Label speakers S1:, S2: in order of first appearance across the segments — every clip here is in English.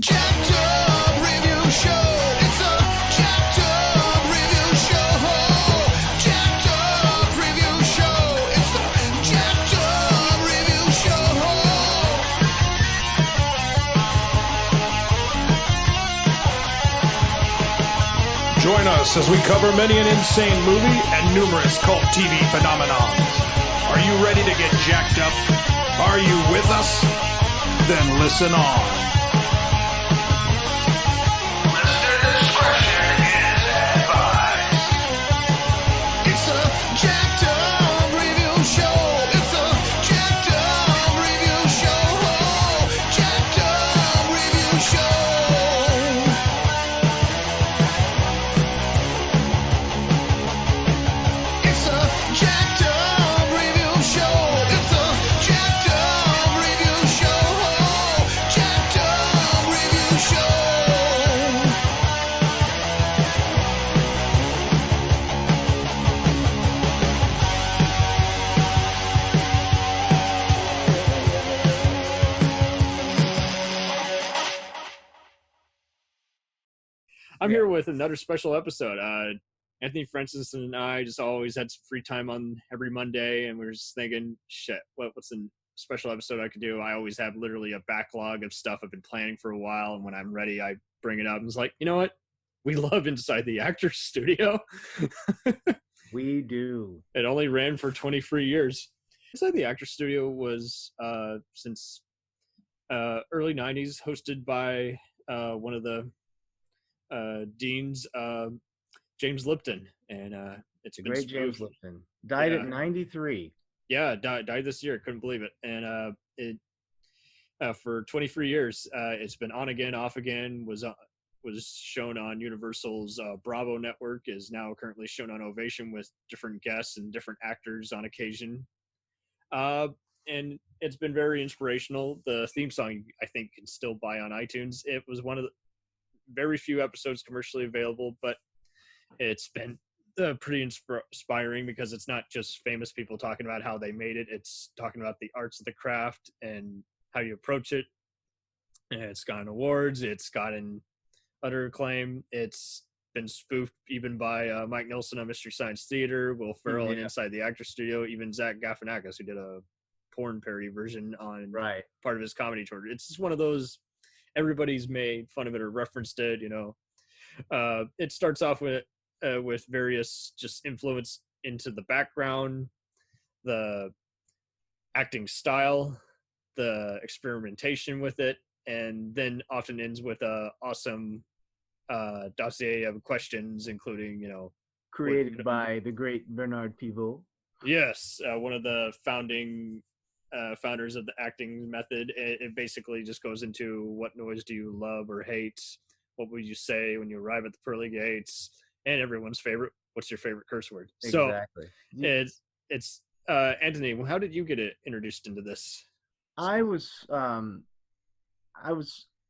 S1: jacked up review show. It's a jacked up review show. Jacked up review show. It's the jacked up review show.
S2: Join us as we cover many an insane movie and numerous cult TV phenomenons. Are you ready to get jacked up? Are you with us? Then listen on.
S1: Listener discretion is advised. It's a jacked up review show. It's a jacked up review show. Jacked up review show. It's a jacked up review show. It's a jacked up review show. Jacked up review show.
S3: I'm here with another special episode. Anthony Francis and I just always had some free time on every Monday, and we were just thinking, shit, what's a special episode I could do? I always have literally a backlog of stuff I've been planning for a while, and when I'm ready, I bring it up. And it's like, you know what? We love Inside the Actors Studio.
S4: We do.
S3: It only ran for 23 years. Inside the Actors Studio was since early 90s, hosted by one of the deans, James Lipton, and it's
S4: The
S3: been
S4: great James
S3: spoofed.
S4: Lipton. Died
S3: Yeah.
S4: at 93.
S3: Yeah, died this year. Couldn't believe it. And it for 23 years, it's been on again, off again. Was shown on Universal's Bravo network. Is now currently shown on Ovation with different guests and different actors on occasion. And it's been very inspirational. The theme song, I think, can still buy on iTunes. It was one of the very few episodes commercially available, but it's been pretty inspiring because it's not just famous people talking about how they made it. It's talking about the arts of the craft and how you approach it. And it's gotten awards. It's gotten utter acclaim. It's been spoofed even by Mike Nelson on Mystery Science Theater, Will Ferrell and Inside the Actors Studio, even Zach Galifianakis, who did a porn parody version on part of his comedy tour. It's just one of those, everybody's made fun of it or referenced it, you know. It starts off with various just influence into the background, the acting style, the experimentation with it, and then often ends with a awesome dossier of questions, including, you know,
S4: Created by the great Bernard Pivot.
S3: Yes, one of the founders of the acting method. It basically just goes into what noise do you love or hate, what would you say when you arrive at the pearly gates, and everyone's favorite, what's your favorite curse word?
S4: Exactly.
S3: So it's Anthony, how did you get introduced into this?
S4: I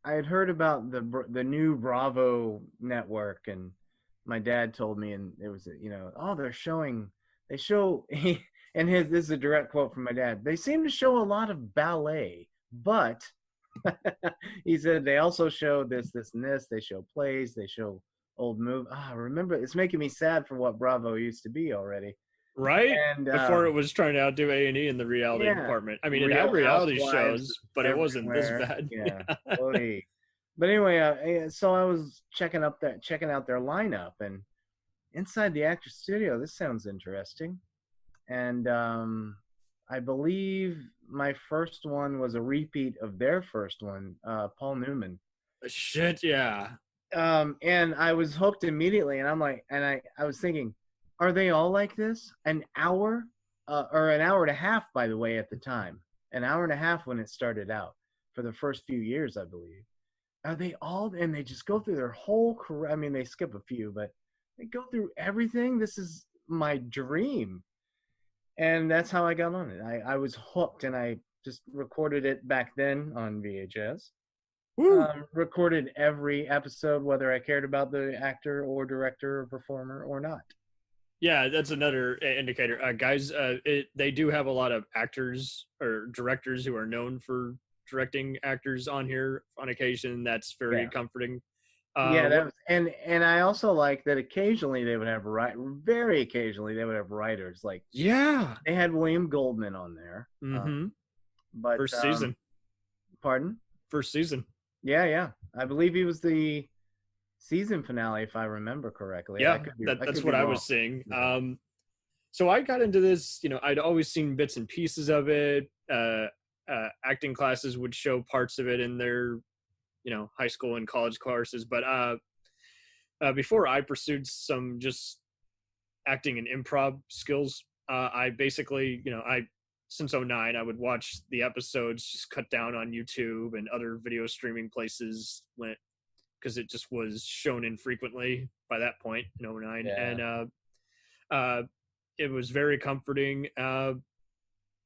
S4: had heard about the new Bravo network, and my dad told me, and it was, you know, they show and this is a direct quote from my dad. They seem to show a lot of ballet, but he said they also show this and this. They show plays. They show old movies. Remember, it's making me sad for what Bravo used to be already.
S3: Right?
S4: And
S3: before it was trying to outdo A&E in the reality department. I mean, it had reality shows, but it wasn't this bad.
S4: Yeah. But anyway, so I was checking out their lineup, and Inside the Actors Studio, this sounds interesting. And I believe my first one was a repeat of their first one, Paul Newman.
S3: Shit, yeah.
S4: And I was hooked immediately, and I'm like, and I was thinking, are they all like this? An hour, or an hour and a half, by the way, at the time. An hour and a half when it started out, for the first few years, I believe. Are they all, and they just go through their whole career. I mean, they skip a few, but they go through everything. This is my dream. And that's how I got on it. I was hooked, and I just recorded it back then on VHS. Recorded every episode, whether I cared about the actor or director or performer or not.
S3: Yeah, that's another indicator. Guys, they do have a lot of actors or directors who are known for directing actors on here on occasion. That's very comforting.
S4: Yeah, that was, and I also like that occasionally they would have very occasionally they would have writers. Like
S3: yeah,
S4: they had William Goldman on there. But
S3: first season.
S4: Pardon?
S3: First season.
S4: Yeah. I believe he was the season finale, if I remember correctly.
S3: Yeah, that's what I was saying. So I got into this, I'd always seen bits and pieces of it. Acting classes would show parts of it in their, high school and college courses. But before I pursued some just acting and improv skills, I basically, since '09, I would watch the episodes just cut down on YouTube and other video streaming places because it just was shown infrequently by that point in '09. Yeah. And it was very comforting.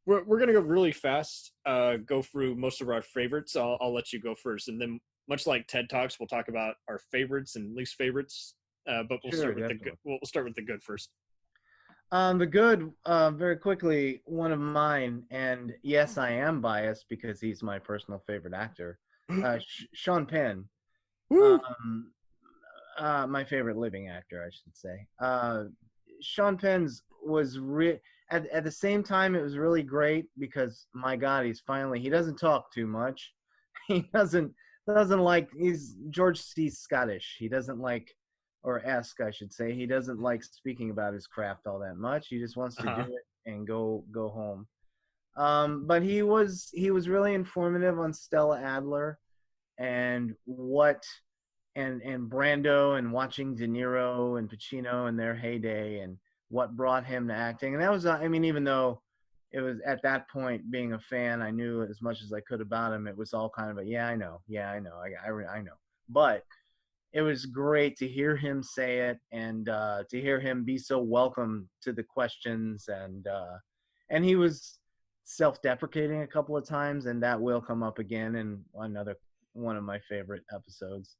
S3: We're going to go really fast, go through most of our favorites. I'll let you go first. And then much like TED Talks, we'll talk about our favorites and least favorites. But we'll start with the good. We'll start with the good first.
S4: The good, very quickly, one of mine, and yes, I am biased because he's my personal favorite actor, Sean Penn. My favorite living actor, I should say. Sean Penn's was at the same time, it was really great because my God, he doesn't talk too much. He doesn't like, he's George C. Scottish. He doesn't like, or esque, I should say. He doesn't like speaking about his craft all that much. He just wants to do it and go home. But he was really informative on Stella Adler and and Brando and watching De Niro and Pacino in their heyday and what brought him to acting. And that was, even though it was at that point being a fan, I knew as much as I could about him. It was all kind of I know. I know. But it was great to hear him say it and to hear him be so welcome to the questions. And he was self-deprecating a couple of times, and that will come up again in another one of my favorite episodes.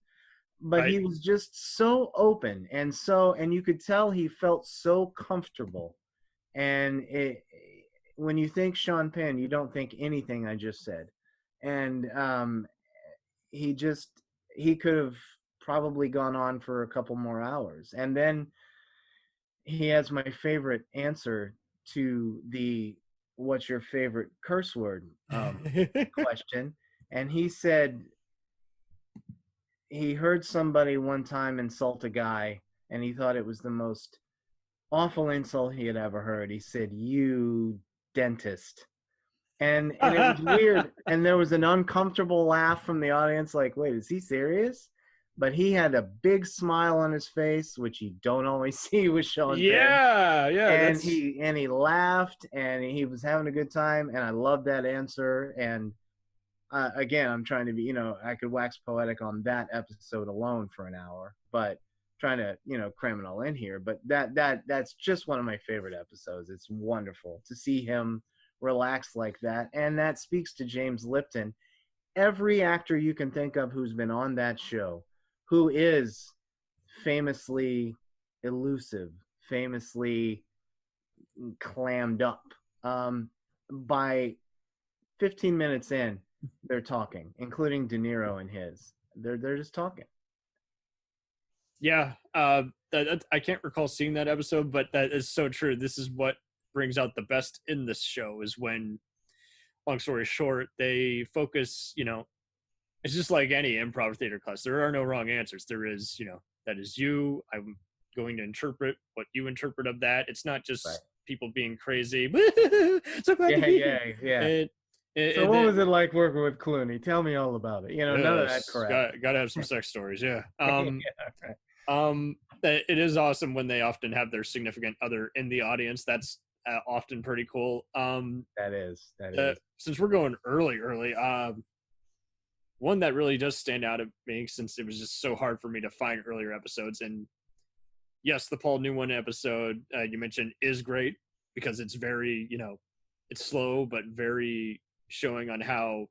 S4: But he was just so open and you could tell he felt so comfortable. And when you think Sean Penn, you don't think anything I just said. And he could have probably gone on for a couple more hours. And then he has my favorite answer to the what's your favorite curse word question. And he said he heard somebody one time insult a guy and he thought it was the most awful insult he had ever heard. He said, "You dentist." And it was weird. And there was an uncomfortable laugh from the audience, like, wait, is he serious? But he had a big smile on his face, which you don't always see with Sean Penn.
S3: Yeah.
S4: And he laughed and he was having a good time. And I love that answer. And again, I'm trying to be, I could wax poetic on that episode alone for an hour, but trying to, cram it all in here. But that's just one of my favorite episodes. It's wonderful to see him relax like that. And that speaks to James Lipton. Every actor you can think of who's been on that show, who is famously elusive, famously clammed up, by 15 minutes in, they're talking, including De Niro and his. They're just talking.
S3: Yeah, I can't recall seeing that episode, but that is so true. This is what brings out the best in this show is when, long story short, they focus, it's just like any improv theater class. There are no wrong answers. There is, that is you. I'm going to interpret what you interpret of that. It's not just people being crazy. So glad to be here.
S4: Yeah. So what was it like working with Clooney? Tell me all about it. None of that crap.
S3: Got to have some sex stories, yeah.
S4: Yeah.
S3: It is awesome when they often have their significant other in the audience. That's often pretty cool.
S4: That is.
S3: Since we're going early, one that really does stand out at me, since it was just so hard for me to find earlier episodes. And yes, the Paul Newman episode you mentioned is great because it's very, it's slow, but very showing on how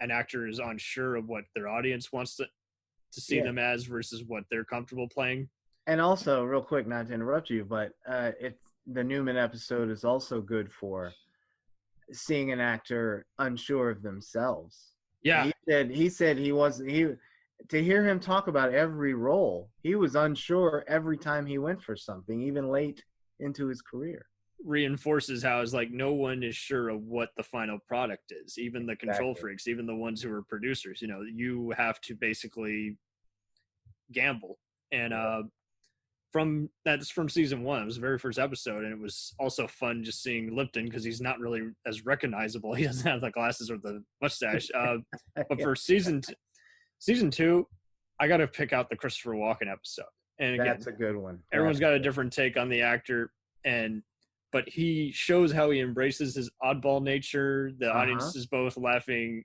S3: an actor is unsure of what their audience wants to see them as versus what they're comfortable playing.
S4: And also, real quick, not to interrupt you, but the Newman episode is also good for seeing an actor unsure of themselves.
S3: Yeah,
S4: He said he wasn't he to hear him talk about every role, he was unsure every time he went for something, even late into his career.
S3: reinforces how it's like no one is sure of what the final product is. Even the control
S4: Exactly.
S3: freaks, even the ones who are producers, you have to basically gamble. And that's from season one. It was the very first episode, and it was also fun just seeing Lipton because he's not really as recognizable. He doesn't have the glasses or the mustache. But
S4: Yeah,
S3: for season two, I got to pick out the Christopher Walken episode. And again,
S4: that's a good one.
S3: everyone's
S4: That's
S3: got a
S4: good.
S3: different take on the actor, but he shows how he embraces his oddball nature. The audience is both laughing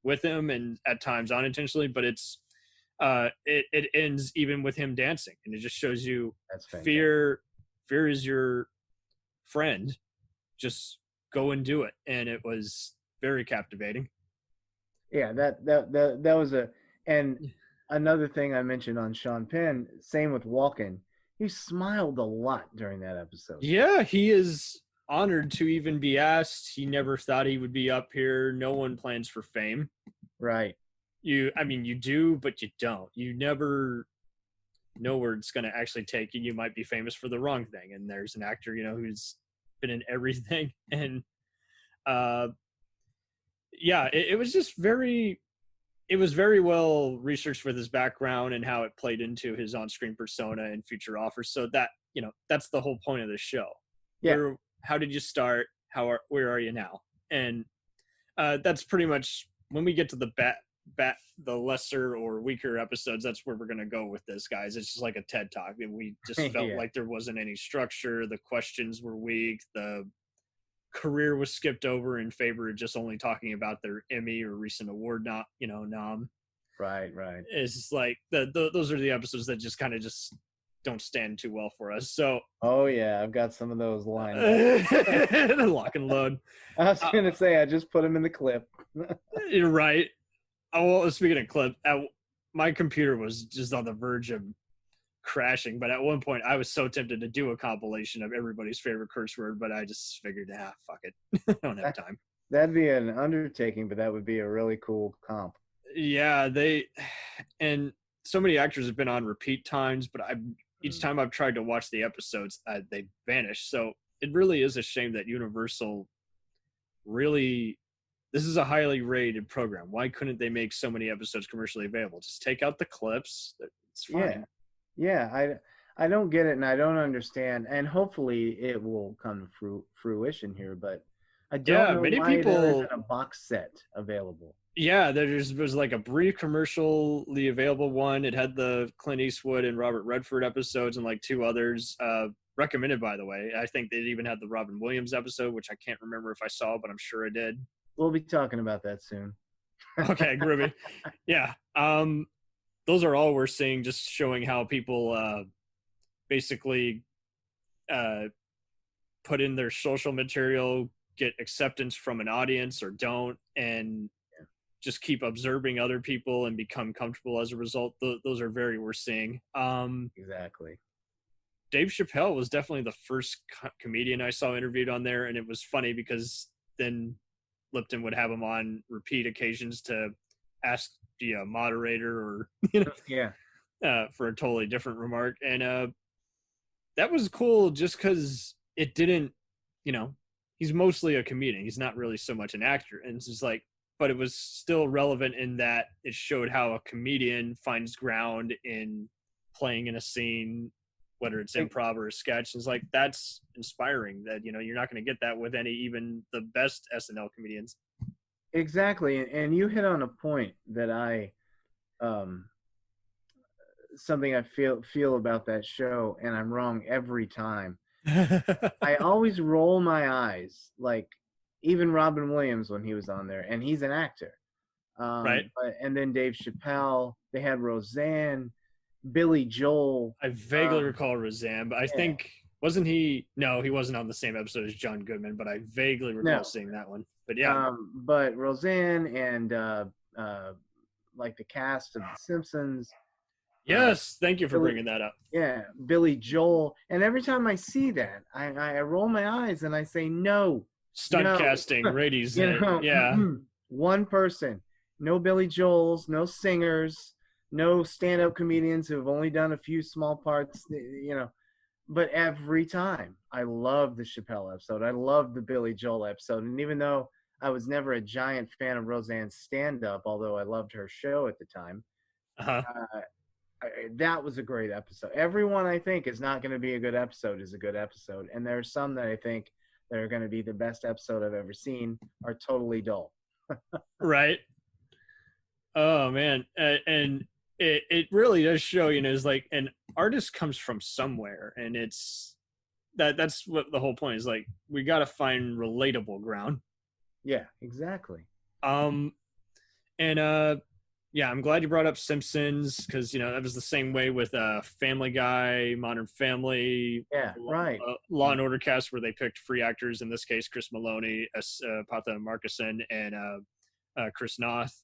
S3: with him and at times unintentionally, but it ends even with him dancing, and it just shows you
S4: That's fantastic.
S3: fear is your friend. Just go and do it, and it was very captivating.
S4: Yeah, that was and another thing I mentioned on Sean Penn, same with Walken. He smiled a lot during that episode.
S3: Yeah, he is honored to even be asked. He never thought he would be up here. No one plans for fame.
S4: Right.
S3: You do, but you don't. You never know where it's going to actually take you. You might be famous for the wrong thing. And there's an actor, who's been in everything. And it was just it was very well researched with his background and how it played into his on-screen persona and future offers. So that, that's the whole point of the show.
S4: Yeah.
S3: How did you start? Where are you now? And that's pretty much when we get to the the lesser or weaker episodes. That's where we're going to go with this, guys. It's just like a TED talk. And we just felt like there wasn't any structure. The questions were weak. The career was skipped over in favor of just only talking about their Emmy or recent award nom.
S4: Right.
S3: It's just like those are the episodes that just kind of just don't stand too well for us. So
S4: Oh yeah, I've got some of those lined up.
S3: lock and load.
S4: I was gonna say I just put them in the clip.
S3: You're right. Oh, well, speaking of clip, my computer was just on the verge of crashing, but at one point I was so tempted to do a compilation of everybody's favorite curse word, but I just figured, fuck it. I don't have time.
S4: That'd be an undertaking, but that would be a really cool comp.
S3: Yeah, and so many actors have been on repeat times, but each time I've tried to watch the episodes, they vanish. So it really is a shame that Universal this is a highly rated program. Why couldn't they make so many episodes commercially available? Just take out the clips. It's fine.
S4: Yeah. I don't get it, and I don't understand. And hopefully it will come to fruition here. But I don't know
S3: many
S4: why
S3: people
S4: there isn't a box set available.
S3: Yeah, there was like a brief commercially available one. It had the Clint Eastwood and Robert Redford episodes and like two others. Recommended, by the way. I think they even had the Robin Williams episode, which I can't remember if I saw, but I'm sure I did.
S4: We'll be talking about that soon.
S3: Okay, groovy. Yeah. Those are all we're seeing, just showing how people basically put in their social material, get acceptance from an audience or don't, and just keep observing other people and become comfortable as a result. Those are we're seeing.
S4: Exactly.
S3: Dave Chappelle was definitely the first comedian I saw interviewed on there, and it was funny because then Lipton would have him on repeat occasions to ask the moderator or for a totally different remark, and that was cool just because it didn't, he's mostly a comedian. He's not really so much an actor, and it's just like, but it was still relevant in that it showed how a comedian finds ground in playing in a scene, whether it's improv or a sketch. It's like, that's inspiring that, you're not going to get that with even the best SNL comedians.
S4: Exactly. And you hit on a point that something I feel about that show, and I'm wrong every time. I always roll my eyes, like even Robin Williams when he was on there, and he's an actor.
S3: Right.
S4: And then Dave Chappelle, they had Roseanne, Billy Joel.
S3: I vaguely recall Roseanne, but I think, wasn't he? No, he wasn't on the same episode as John Goodman, but I vaguely recall seeing that one. But yeah.
S4: But Roseanne and like the cast of The Simpsons.
S3: Yes, thank you for bringing that up.
S4: Yeah, Billy Joel. And every time I see that, I roll my eyes and I say, no,
S3: stunt
S4: No.
S3: casting, Rady's
S4: You
S3: in it.
S4: know,
S3: Yeah.
S4: one person, no Billy Joels, no singers, no stand-up comedians who've only done a few small parts, you know. But every time, I love the Chappelle episode. I love the Billy Joel episode. And even though I was never a giant fan of Roseanne's stand-up, although I loved her show at the time,
S3: Uh-huh.
S4: that was a great episode. Everyone I think is not going to be a good episode is a good episode. And there are some that I think that are going to be the best episode I've ever seen are totally dull.
S3: Right. Oh man. And it really does show, you know, is like an artist comes from somewhere, and that's what the whole point is. Like, we got to find relatable ground.
S4: Yeah, exactly.
S3: And yeah, I'm glad you brought up Simpsons, because, you know, that was the same way with Family Guy, Modern Family,
S4: Yeah, right.
S3: Law and Order cast, where they picked free actors. In this case, Chris Maloney, Patha Markison, and Chris Noth,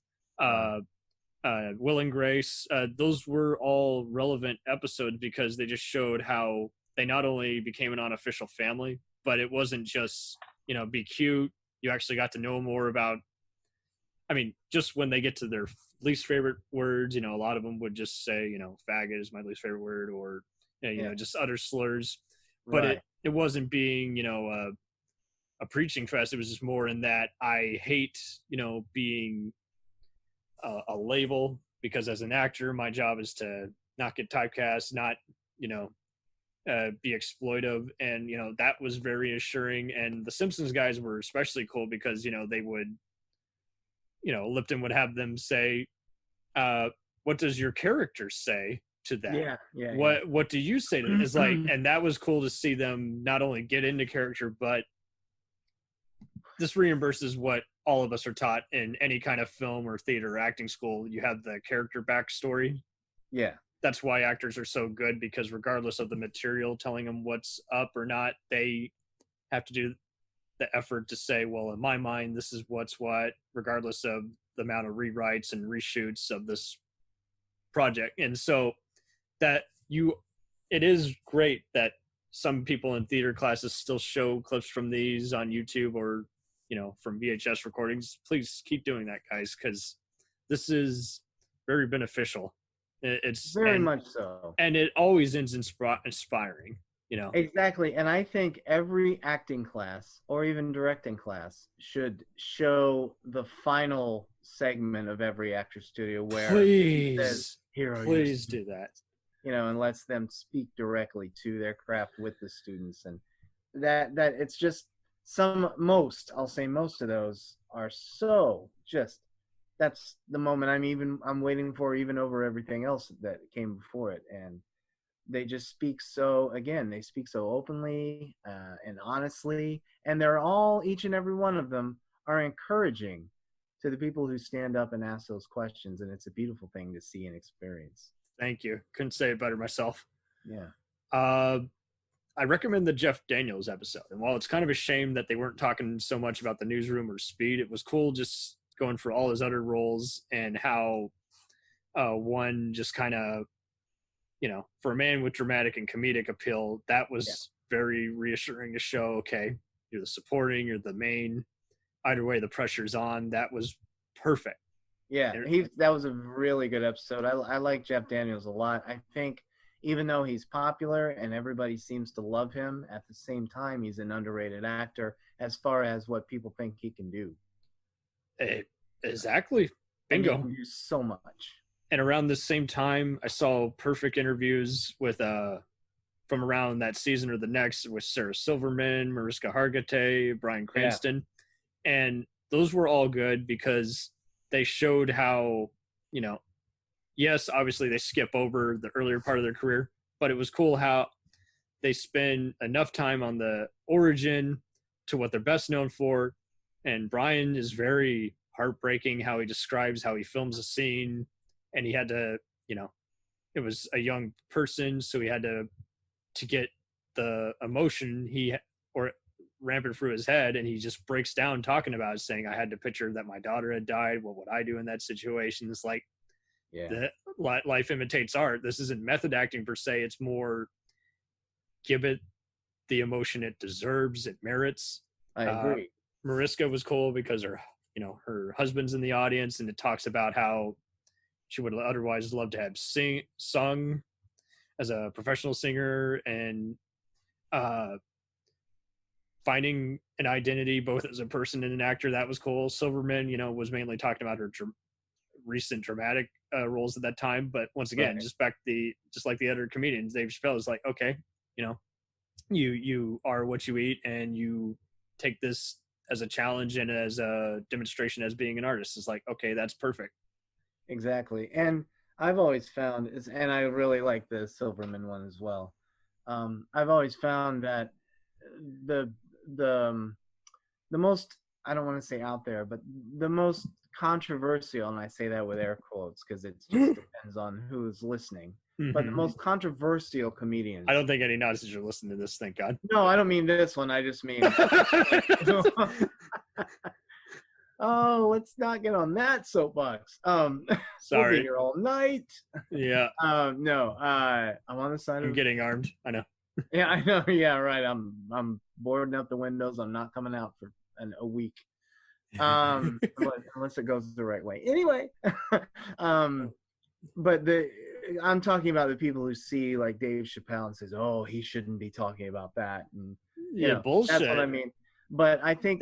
S3: Will and Grace. Those were all relevant episodes because they just showed how they not only became an unofficial family, but it wasn't just, you know, be cute. You actually got to know more about, I mean, just when they get to their least favorite words, you know, a lot of them would just say, you know, faggot is my least favorite word, or, you know, just utter slurs. But
S4: Right.
S3: it wasn't being, you know, a preaching fest. It was just more in that I hate, you know, being a label, because as an actor, my job is to not get typecast, not, you know, be exploitive. And, you know, that was very assuring. And the Simpsons guys were especially cool because, you know, they would, you know, Lipton would have them say, what does your character say to that?
S4: Yeah.
S3: What do you say to it? It's like, and that was cool to see them not only get into character, but this reimburses what all of us are taught in any kind of film or theater or acting school. You have the character backstory.
S4: Yeah.
S3: That's why actors are so good, because regardless of the material telling them what's up or not, they have to do the effort to say, well, in my mind, this is what's what, regardless of the amount of rewrites and reshoots of this project. And so that it is great that some people in theater classes still show clips from these on YouTube, or, you know, from VHS recordings. Please keep doing that, guys, because this is very beneficial. It's
S4: Very much so.
S3: And it always ends inspiring, you know.
S4: Exactly. And I think every acting class or even directing class should show the final segment of every actor studio where it says,
S3: please do that.
S4: You know, and lets them speak directly to their craft with the students. And that it's just I'll say most of those are so just, that's the moment I'm waiting for, even over everything else that came before it. And they just speak so openly and honestly, and they're all, each and every one of them are encouraging to the people who stand up and ask those questions. And it's a beautiful thing to see and experience.
S3: Thank you. Couldn't say it better myself.
S4: Yeah.
S3: I recommend the Jeff Daniels episode. And while it's kind of a shame that they weren't talking so much about the newsroom or Speed, it was cool just going for all his other roles, and how one just kind of, you know, for a man with dramatic and comedic appeal, that was very reassuring to show, okay, you're the supporting, you're the main, either way the pressure's on. That was perfect.
S4: Yeah, that was a really good episode. I like Jeff Daniels a lot. I think even though he's popular and everybody seems to love him, at the same time, he's an underrated actor as far as what people think he can do.
S3: Exactly. Bingo.
S4: And he can do so much.
S3: And around the same time, I saw perfect interviews with from around that season or the next with Sarah Silverman, Mariska Hargitay, Bryan Cranston. Yeah. And those were all good because they showed how, you know, yes, obviously they skip over the earlier part of their career, but it was cool how they spend enough time on the origin to what they're best known for. And Bryan is very heartbreaking how he describes how he films a scene, and he had to, you know, it was a young person, so he had to get the emotion rampant through his head, and he just breaks down talking about it, saying, I had to picture that my daughter had died. What would I do in that situation? It's like, life imitates art. This isn't method acting per se. It's more give it the emotion it deserves, it merits.
S4: I agree.
S3: Mariska was cool because her husband's in the audience, and it talks about how she would otherwise love to have sung as a professional singer, and finding an identity both as a person and an actor. That was cool. Silverman, was mainly talking about her recent dramatic roles at that time, but once again,
S4: Right.
S3: just like the other comedians, Dave Chappelle is like, okay, you are what you eat, and you take this as a challenge and as a demonstration as being an artist. It's like, okay, that's perfect.
S4: Exactly. And I've always found, and I really like the Silverman one as well. I've always found that the the the most, I don't want to say out there, but the most controversial, and I say that with air quotes because it just depends on who's listening. But the
S3: Mm-hmm.
S4: most controversial comedians.
S3: I don't think any Nazis are listening to this, thank God.
S4: No, I don't mean this one. I just mean. Oh, let's not get on that soapbox. We'll be
S3: Sorry.
S4: here all night.
S3: Yeah,
S4: No, I'm on the side
S3: I'm
S4: of.
S3: getting armed. I know.
S4: Yeah, I know. Yeah, right. I'm boarding up the windows. I'm not coming out for a week. Unless it goes the right way. Anyway, but I'm talking about the people who see like Dave Chappelle and says, "Oh, he shouldn't be talking about that," and
S3: Yeah, bullshit.
S4: that's what I mean. But I think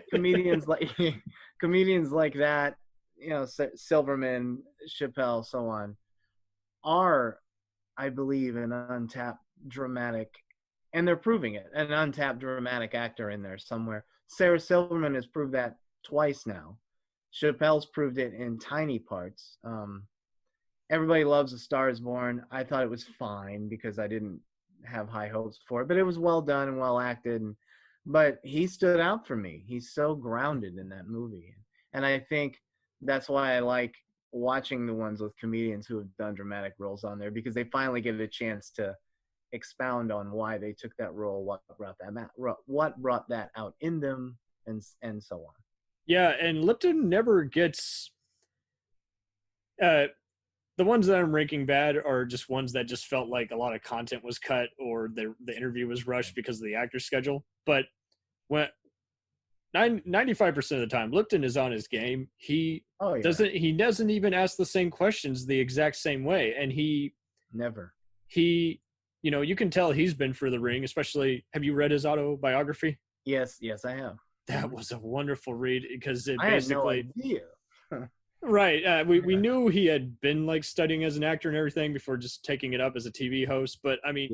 S4: comedians like that, Silverman, Chappelle, so on, are, I believe, an untapped dramatic, and they're proving it, an untapped dramatic actor in there somewhere. Sarah Silverman has proved that twice now. Chappelle's proved it in tiny parts. Everybody loves A Star Is Born. I thought it was fine because I didn't have high hopes for it, but it was well done and well acted. But he stood out for me. He's so grounded in that movie. And I think that's why I like watching the ones with comedians who have done dramatic roles on there, because they finally get a chance to expound on why they took that role, what brought that out in them, and so on.
S3: Yeah, and Lipton never gets the ones that I'm ranking bad are just ones that just felt like a lot of content was cut, or the interview was rushed because of the actor's schedule. But when 95% of the time, Lipton is on his game. He doesn't even ask the same questions the exact same way, and he you can tell he's been for the ring. Especially, have you read his autobiography?
S4: Yes, I have.
S3: That was a wonderful read because it
S4: I
S3: basically
S4: had no idea.
S3: Right. We knew he had been like studying as an actor and everything before just taking it up as a TV host. But I mean,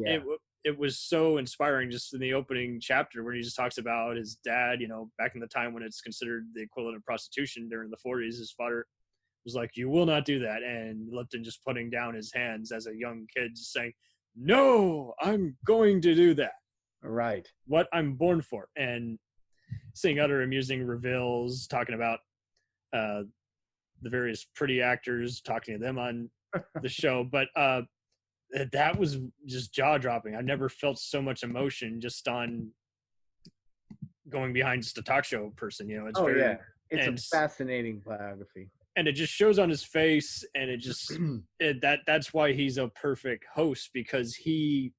S3: it was so inspiring just in the opening chapter where he just talks about his dad, back in the time when it's considered the equivalent of prostitution during the 40s. His father was like, "You will not do that." And Lipton just putting down his hands as a young kid, just saying, "No, I'm going to do that.
S4: Right.
S3: What I'm born for." And seeing other amusing reveals, talking about the various pretty actors, talking to them on the show. But that was just jaw-dropping. I've never felt so much emotion just on going behind just a talk show person. It's
S4: it's a fascinating biography.
S3: And it just shows on his face, and it just that's why he's a perfect host, because he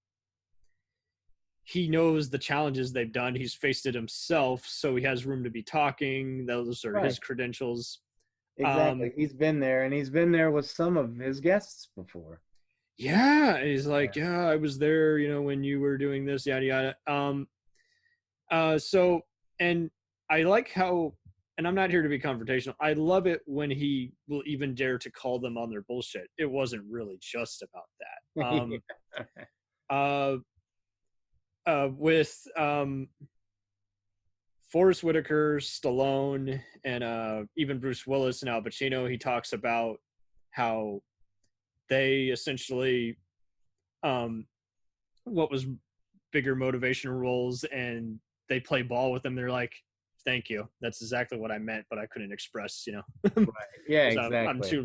S3: knows the challenges they've done. He's faced it himself, so he has room to be talking. Those are his credentials.
S4: Exactly. He's been there, and he's been there with some of his guests before.
S3: Yeah, he's like, yeah, I was there, when you were doing this, yada yada. So, and I like how, and I'm not here to be confrontational, I love it when he will even dare to call them on their bullshit. It wasn't really just about that. With Forrest Whitaker, Stallone, and even Bruce Willis and Al Pacino, he talks about how they essentially what was bigger motivational roles, and they play ball with them. They're like, "Thank you. That's exactly what I meant, but I couldn't express."
S4: Right. Yeah, exactly.
S3: I'm too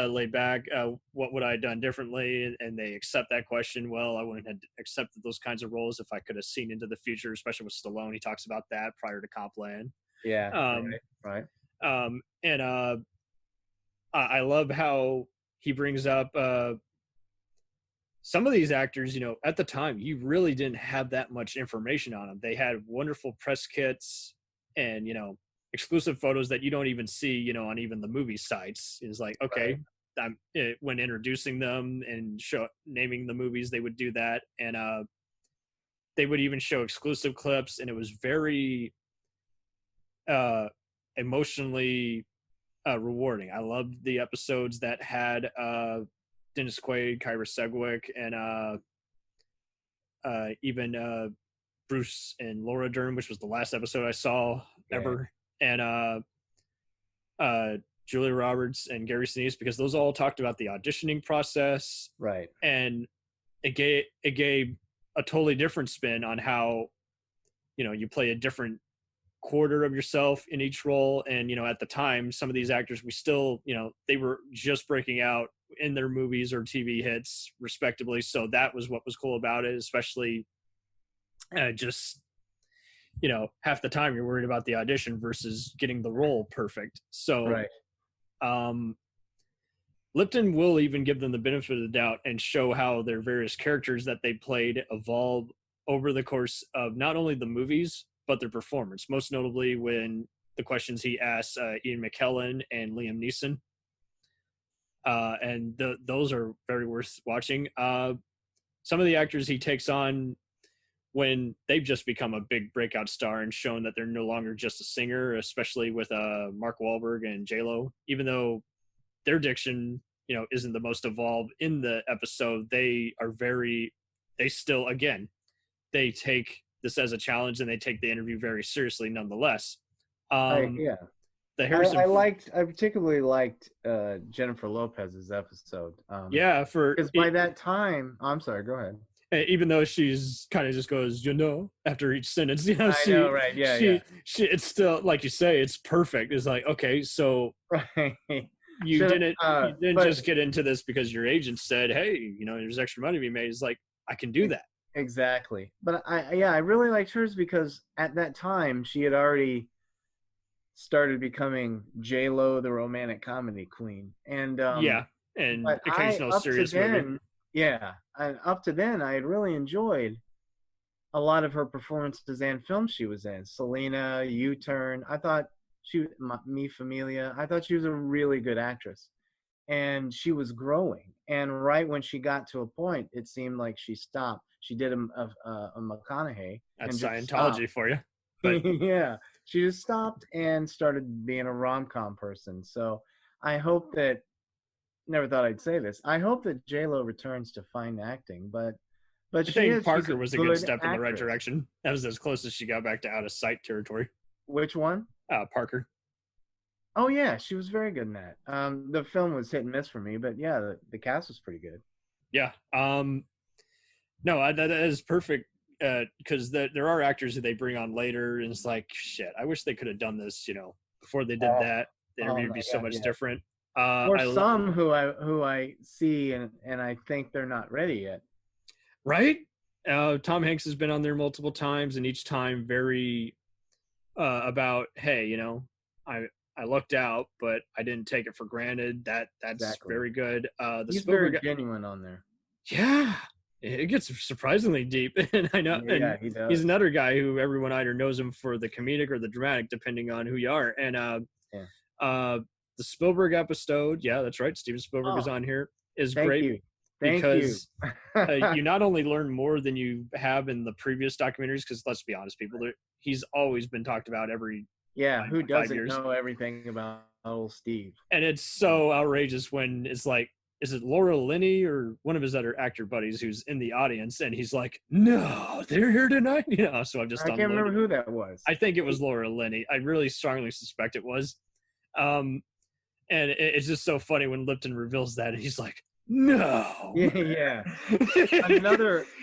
S3: laid back. What would I have done differently? And they accept that question. Well, I wouldn't have accepted those kinds of roles if I could have seen into the future, especially with Stallone. He talks about that prior to Complan.
S4: Yeah. Right.
S3: And I love how he brings up some of these actors, at the time, you really didn't have that much information on them. They had wonderful press kits. and exclusive photos that you don't even see on even the movie sites. Is like, okay, when introducing them and naming the movies, they would do that, and they would even show exclusive clips, and it was very emotionally rewarding. I loved the episodes that had Dennis Quaid, Kyra Sedgwick, and even Bruce and Laura Dern, which was the last episode I saw ever, and Julia Roberts and Gary Sinise, because those all talked about the auditioning process,
S4: Right.
S3: and it gave a totally different spin on how you play a different quarter of yourself in each role. And at the time, some of these actors, we still they were just breaking out in their movies or TV hits respectively, so that was what was cool about it, especially just half the time you're worried about the audition versus getting the role perfect. So Lipton will even give them the benefit of the doubt and show how their various characters that they played evolve over the course of not only the movies but their performance, most notably when the questions he asks Ian McKellen and Liam Neeson. And those are very worth watching. Some of the actors he takes on when they've just become a big breakout star and shown that they're no longer just a singer, especially with Mark Wahlberg and J-Lo, even though their diction, isn't the most evolved in the episode, they still, again, they take this as a challenge and they take the interview very seriously nonetheless. The Harrison,
S4: I particularly liked Jennifer Lopez's episode. Because by that time, I'm sorry, go ahead.
S3: Even though she's kind of just goes, after each sentence,
S4: I know, right? Yeah,
S3: she, it's still, like you say, it's perfect. It's like, okay, so you didn't just get into this because your agent said, hey, there's extra money to be made. It's like, I can do that.
S4: Exactly. But I really liked hers because at that time she had already started becoming J-Lo, the romantic comedy queen, and
S3: occasional serious movie.
S4: And up to then I had really enjoyed a lot of her performances and films she was in. Selena, U-Turn. I thought Mi Familia. I thought she was a really good actress, and she was growing. And right when she got to a point, it seemed like she stopped. She did a McConaughey.
S3: That's Scientology for you. But
S4: yeah, she just stopped and started being a rom-com person. So I hope that, never thought I'd say this, I hope that J-Lo returns to fine acting, but
S3: I think Parker was a good step in the right direction. That was as close as she got back to out of sight territory.
S4: Which one?
S3: Parker.
S4: Oh yeah, she was very good in that. The film was hit and miss for me, but yeah, the cast was pretty good.
S3: Yeah. No, that is perfect, because there are actors who they bring on later, and it's like, shit, I wish they could have done this, before they did that. The interview would be so much different.
S4: Or some who I see and I think they're not ready yet.
S3: Right? Tom Hanks has been on there multiple times, and each time very about, hey, I lucked out, but I didn't take it for granted. That's exactly. Very good.
S4: He's very genuine on there.
S3: Yeah, it gets surprisingly deep, and I know.
S4: Yeah,
S3: and
S4: he does.
S3: He's another guy who everyone either knows him for the comedic or the dramatic, depending on who you are. And the Spielberg episode, yeah, that's right. Steven Spielberg is on here. Is great.
S4: Thank
S3: because
S4: you.
S3: You not only learn more than you have in the previous documentaries, because let's be honest, people, he's always been talked about every.
S4: Yeah, who doesn't know everything about old Steve?
S3: And it's so outrageous when it's like, is it Laura Linney or one of his other actor buddies who's in the audience, and he's like, no, they're here tonight. So I
S4: can't remember who that was.
S3: I think it was Laura Linney. I really strongly suspect it was. And it's just so funny when Lipton reveals that, and he's like, no.
S4: Yeah.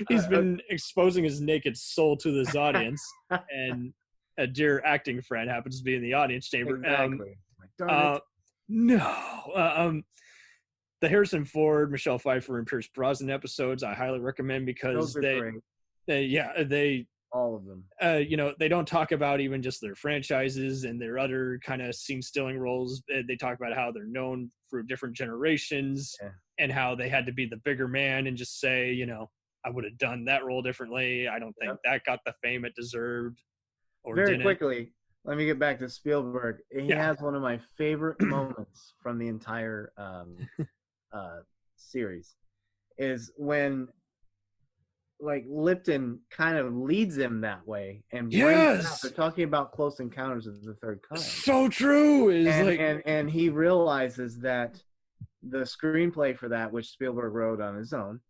S3: He's been exposing his naked soul to this audience, and a dear acting friend happens to be in the audience chamber.
S4: Exactly.
S3: No. The Harrison Ford, Michelle Pfeiffer, and Pierce Brosnan episodes I highly recommend, because they
S4: all of them.
S3: They don't talk about even just their franchises and their other kind of scene-stealing roles. They talk about how they're known for different generations, and how they had to be the bigger man and just say, I would have done that role differently. I don't think that got the fame it deserved. Or
S4: very
S3: didn't.
S4: Quickly, let me get back to Spielberg. He
S3: Yeah.
S4: has one of my favorite moments from the entire series is when like Lipton kind of leads him that way and brings it out. They're
S3: Yes,
S4: talking about Close Encounters of the Third Kind.
S3: so true. Is
S4: And,
S3: like
S4: and he realizes that the screenplay for that, which Spielberg wrote on his own,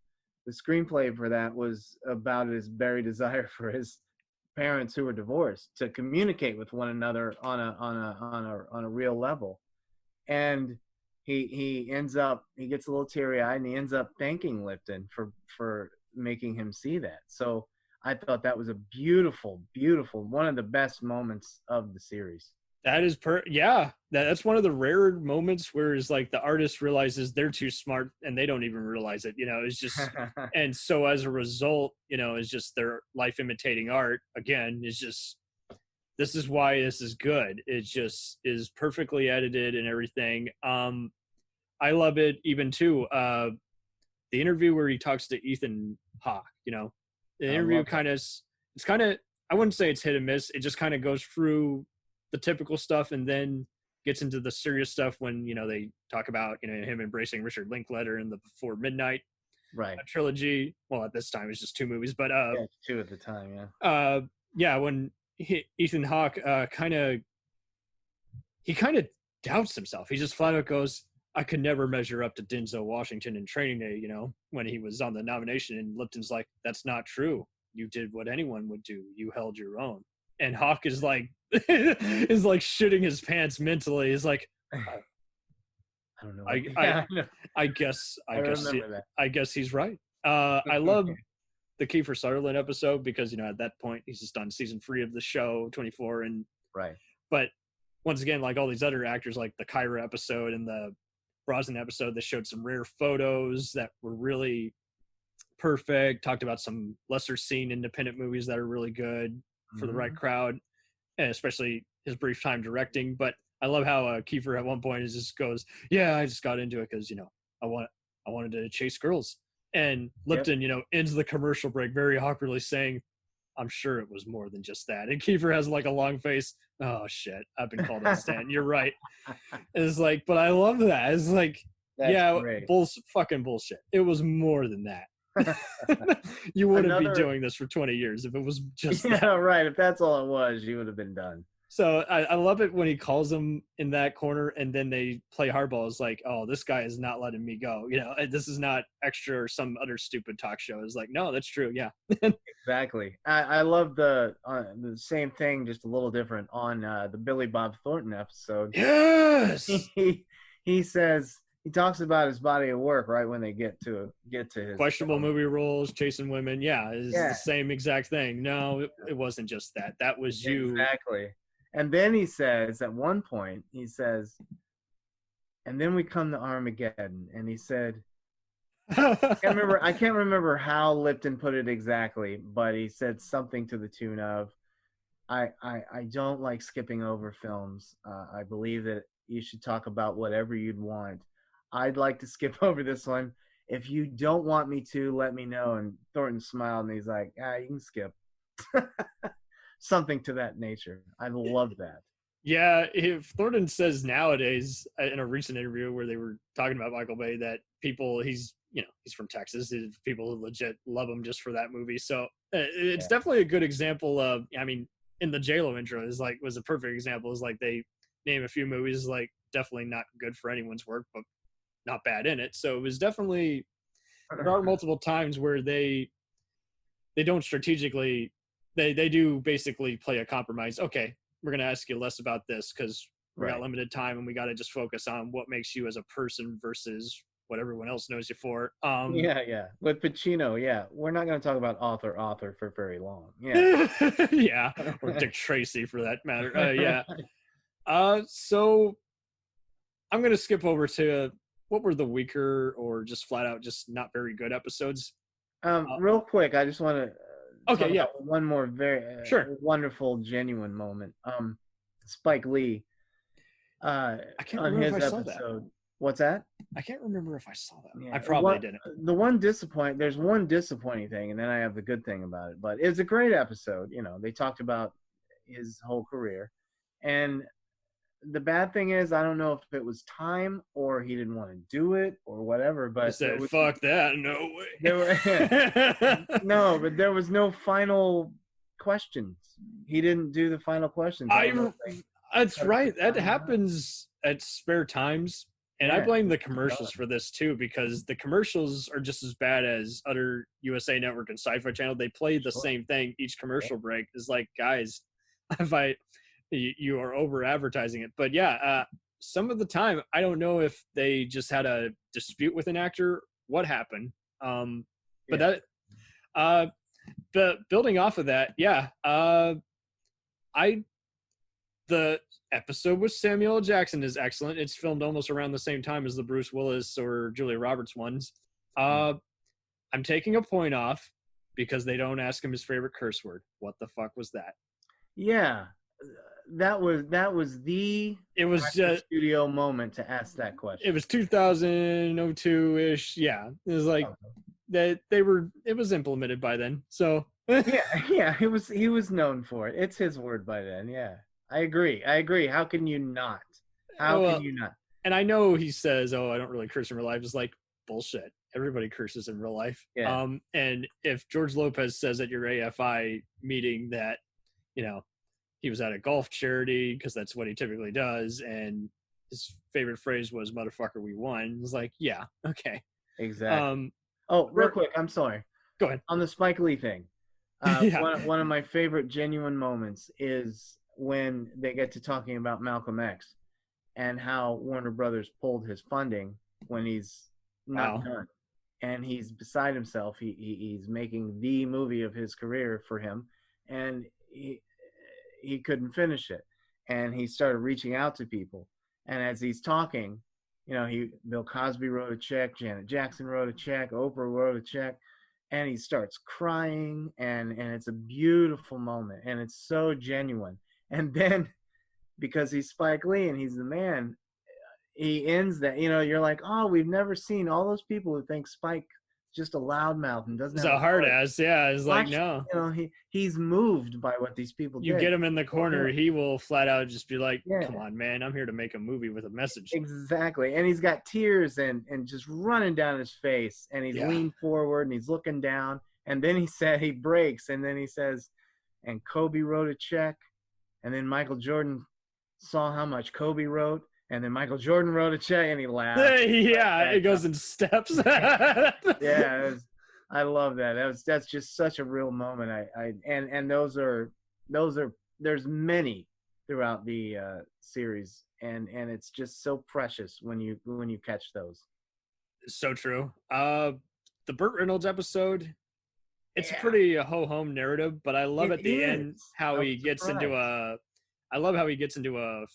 S4: the screenplay for that was about his very desire for his parents who were divorced to communicate with one another on a real level. And he ends up, he gets a little teary-eyed and he ends up thanking Lipton for making him see that. So I thought that was a beautiful, beautiful, one of the best moments of the series.
S3: that is that's one of the rare moments where it's like the artist realizes they're too smart and they don't even realize it. It's just, and so as a result, it's just their life imitating art again. Is just, this is why this is good. It just is perfectly edited and everything. I love it even too. The interview where he talks to Ethan Hawke, the interview kind of, it's kind of, I wouldn't say it's hit and miss. It just kind of goes through the typical stuff and then gets into the serious stuff when, they talk about, him embracing Richard Linklater in the Before Midnight trilogy. Well, at this time it's just 2 movies, but
S4: Yeah, 2 at the time, yeah.
S3: When Ethan Hawke kind of doubts himself. He just flat out goes, I could never measure up to Denzel Washington in Training Day, when he was on the nomination. And Lipton's like, that's not true. You did what anyone would do. You held your own. And Hawke is like, is like shitting his pants mentally. He's like,
S4: I don't know.
S3: I guess he's right. I love the Kiefer Sutherland episode because, at that point he's just on season 3 of the show, 24. And
S4: right.
S3: But once again, like all these other actors, like the Kyra episode and the Brosnan episode, that showed some rare photos that were really perfect, talked about some lesser seen independent movies that are really good for the right crowd, and especially his brief time directing. But I love how Kiefer at one point just goes, yeah, I just got into it because, I wanted to chase girls. And Lipton, ends the commercial break very awkwardly saying, I'm sure it was more than just that. And Kiefer has like a long face. Oh shit, I've been called on stand. You're right. It's like, but I love that. It's like, fucking bullshit. It was more than that. You wouldn't be doing this for 20 years if it was just that.
S4: Right. If that's all it was, you would have been done.
S3: So I love it when he calls him in that corner and then they play hardball. It's like, oh, this guy is not letting me go. This is not extra or some other stupid talk show. It's like, no, that's true. Yeah.
S4: Exactly. I love the same thing, just a little different on the Billy Bob Thornton episode.
S3: Yes.
S4: He says, he talks about his body of work right when they get to his
S3: questionable movie roles, chasing women. Yeah, it's the same exact thing. No, it wasn't just that. That was you.
S4: Exactly. And then he says, at one point, he says, and then we come to Armageddon. And he said, I can't remember how Lipton put it exactly, but he said something to the tune of, I don't like skipping over films. I believe that you should talk about whatever you'd want. I'd like to skip over this one. If you don't want me to, let me know. And Thornton smiled and he's like, you can skip. Something to that nature. I love that.
S3: Yeah, if Thornton says nowadays in a recent interview where they were talking about Michael Bay that people, he's from Texas, people legit love him just for that movie. So it's definitely a good example of, in the J-Lo intro was a perfect example. Is like they name a few movies like definitely not good for anyone's work, but not bad in it. So it was definitely, there are multiple times where they don't strategically, they do basically play a compromise. Okay, we're going to ask you less about this because we got limited time and we got to just focus on what makes you as a person versus what everyone else knows you for.
S4: With Pacino, we're not going to talk about author for very long.
S3: Or Dick Tracy for that matter. So I'm going to skip over to what were the weaker or just flat out just not very good episodes.
S4: Real quick, I just want to one more very wonderful, genuine moment. Spike Lee
S3: I can't
S4: on
S3: remember
S4: his
S3: if I saw
S4: episode.
S3: that.
S4: What's that?
S3: I can't remember if I saw that.
S4: Yeah.
S3: I probably didn't.
S4: There's one disappointing thing, and then I have the good thing about it. But it's a great episode. They talked about his whole career, And the bad thing is, I don't know if it was time or he didn't want to do it or whatever.
S3: He
S4: But
S3: said, "Fuck that, no way."
S4: there were no, but there was no final questions. He didn't do the final questions. I don't think.
S3: That's right. That happens at spare times. And I
S4: Yeah.
S3: blame the commercials for this too, because the commercials are just as bad as other USA Network and Sci-Fi Channel. They play the same thing each commercial break. Is like, guys, you are over advertising it. But yeah, some of the time, I don't know if they just had a dispute with an actor, what happened. But building off of that, the episode with Samuel L. Jackson is excellent. It's filmed almost around the same time as the Bruce Willis or Julia Roberts ones. I'm taking a point off because they don't ask him his favorite curse word. What the fuck was that?
S4: Yeah, that was the studio moment to ask that question.
S3: It was 2002-ish. Yeah, it was like that. It was implemented by then. So
S4: yeah, he was known for it. It's his word by then. Yeah. I agree. How can you not? Can you not?
S3: And I know he says, "Oh, I don't really curse in real life." It's like bullshit. Everybody curses in real life.
S4: Yeah.
S3: And if George Lopez says at your AFI meeting that, he was at a golf charity because that's what he typically does, and his favorite phrase was "motherfucker, we won." It's like, yeah, okay,
S4: exactly. Real quick, I'm sorry.
S3: Go ahead.
S4: On the Spike Lee thing, one of my favorite genuine moments is when they get to talking about Malcolm X and how Warner Brothers pulled his funding when he's not done. And he's beside himself. He's making the movie of his career for him, and he couldn't finish it. And he started reaching out to people. And as he's talking, Bill Cosby wrote a check, Janet Jackson wrote a check, Oprah wrote a check, and he starts crying, and it's a beautiful moment, and it's so genuine. And then, because he's Spike Lee and he's the man, he ends that. You're like, oh, we've never seen all those people who think Spike is just a loudmouth and doesn't.
S3: He's a hard ass. Yeah, it's like, no.
S4: He's moved by what these people.
S3: You get him in the corner, he will flat out just be like, "Come on, man, I'm here to make a movie with a message."
S4: Exactly, and he's got tears and just running down his face, and he's leaned forward and he's looking down, and then he breaks, and then he says, "And Kobe wrote a check." And then Michael Jordan saw how much Kobe wrote, and then Michael Jordan wrote a check, and he laughed.
S3: Yeah, it goes in steps.
S4: Yeah, I love that. That's just such a real moment. And there's many throughout the series, and it's just so precious when you catch those.
S3: So true. The Burt Reynolds episode. It's pretty ho-hum narrative, but I love at the end how he gets into a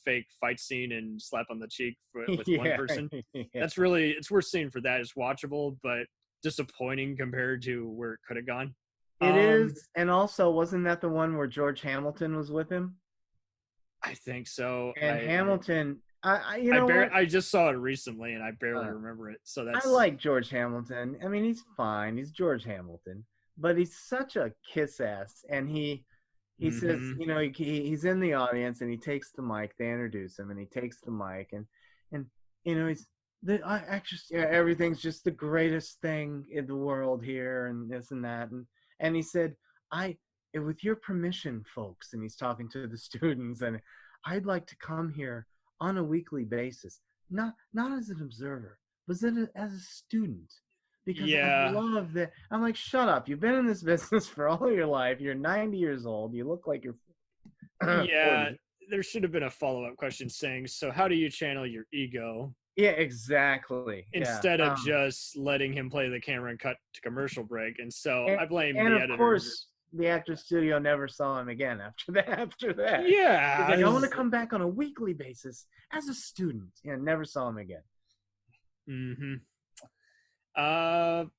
S3: fake fight scene and slap on the cheek with one person. That's really, it's worth seeing for that. It's watchable, but disappointing compared to where it could have gone.
S4: It is, and also, wasn't that the one where George Hamilton was with him?
S3: I think so.
S4: And Hamilton,
S3: I just saw it recently, and I barely remember it. So that's.
S4: I like George Hamilton. I mean, he's fine. He's George Hamilton. But he's such a kiss ass, and he says, he's in the audience, and he takes the mic. They introduce him, and he takes the mic, and he's everything's just the greatest thing in the world here, and this and that, and he said, with your permission, folks, and he's talking to the students, and I'd like to come here on a weekly basis, not as an observer, but as a student. Because I love that. I'm like, shut up. You've been in this business for all your life. You're 90 years old. You look like you're 40.
S3: There should have been a follow-up question saying, so how do you channel your ego?
S4: Yeah, exactly.
S3: Instead of just letting him play the camera and cut to commercial break. And so I blame the editors. And of course,
S4: the Actors Studio never saw him again after that.
S3: Yeah.
S4: He's like, I want to come back on a weekly basis as a student. And never saw him again.
S3: Mm-hmm. The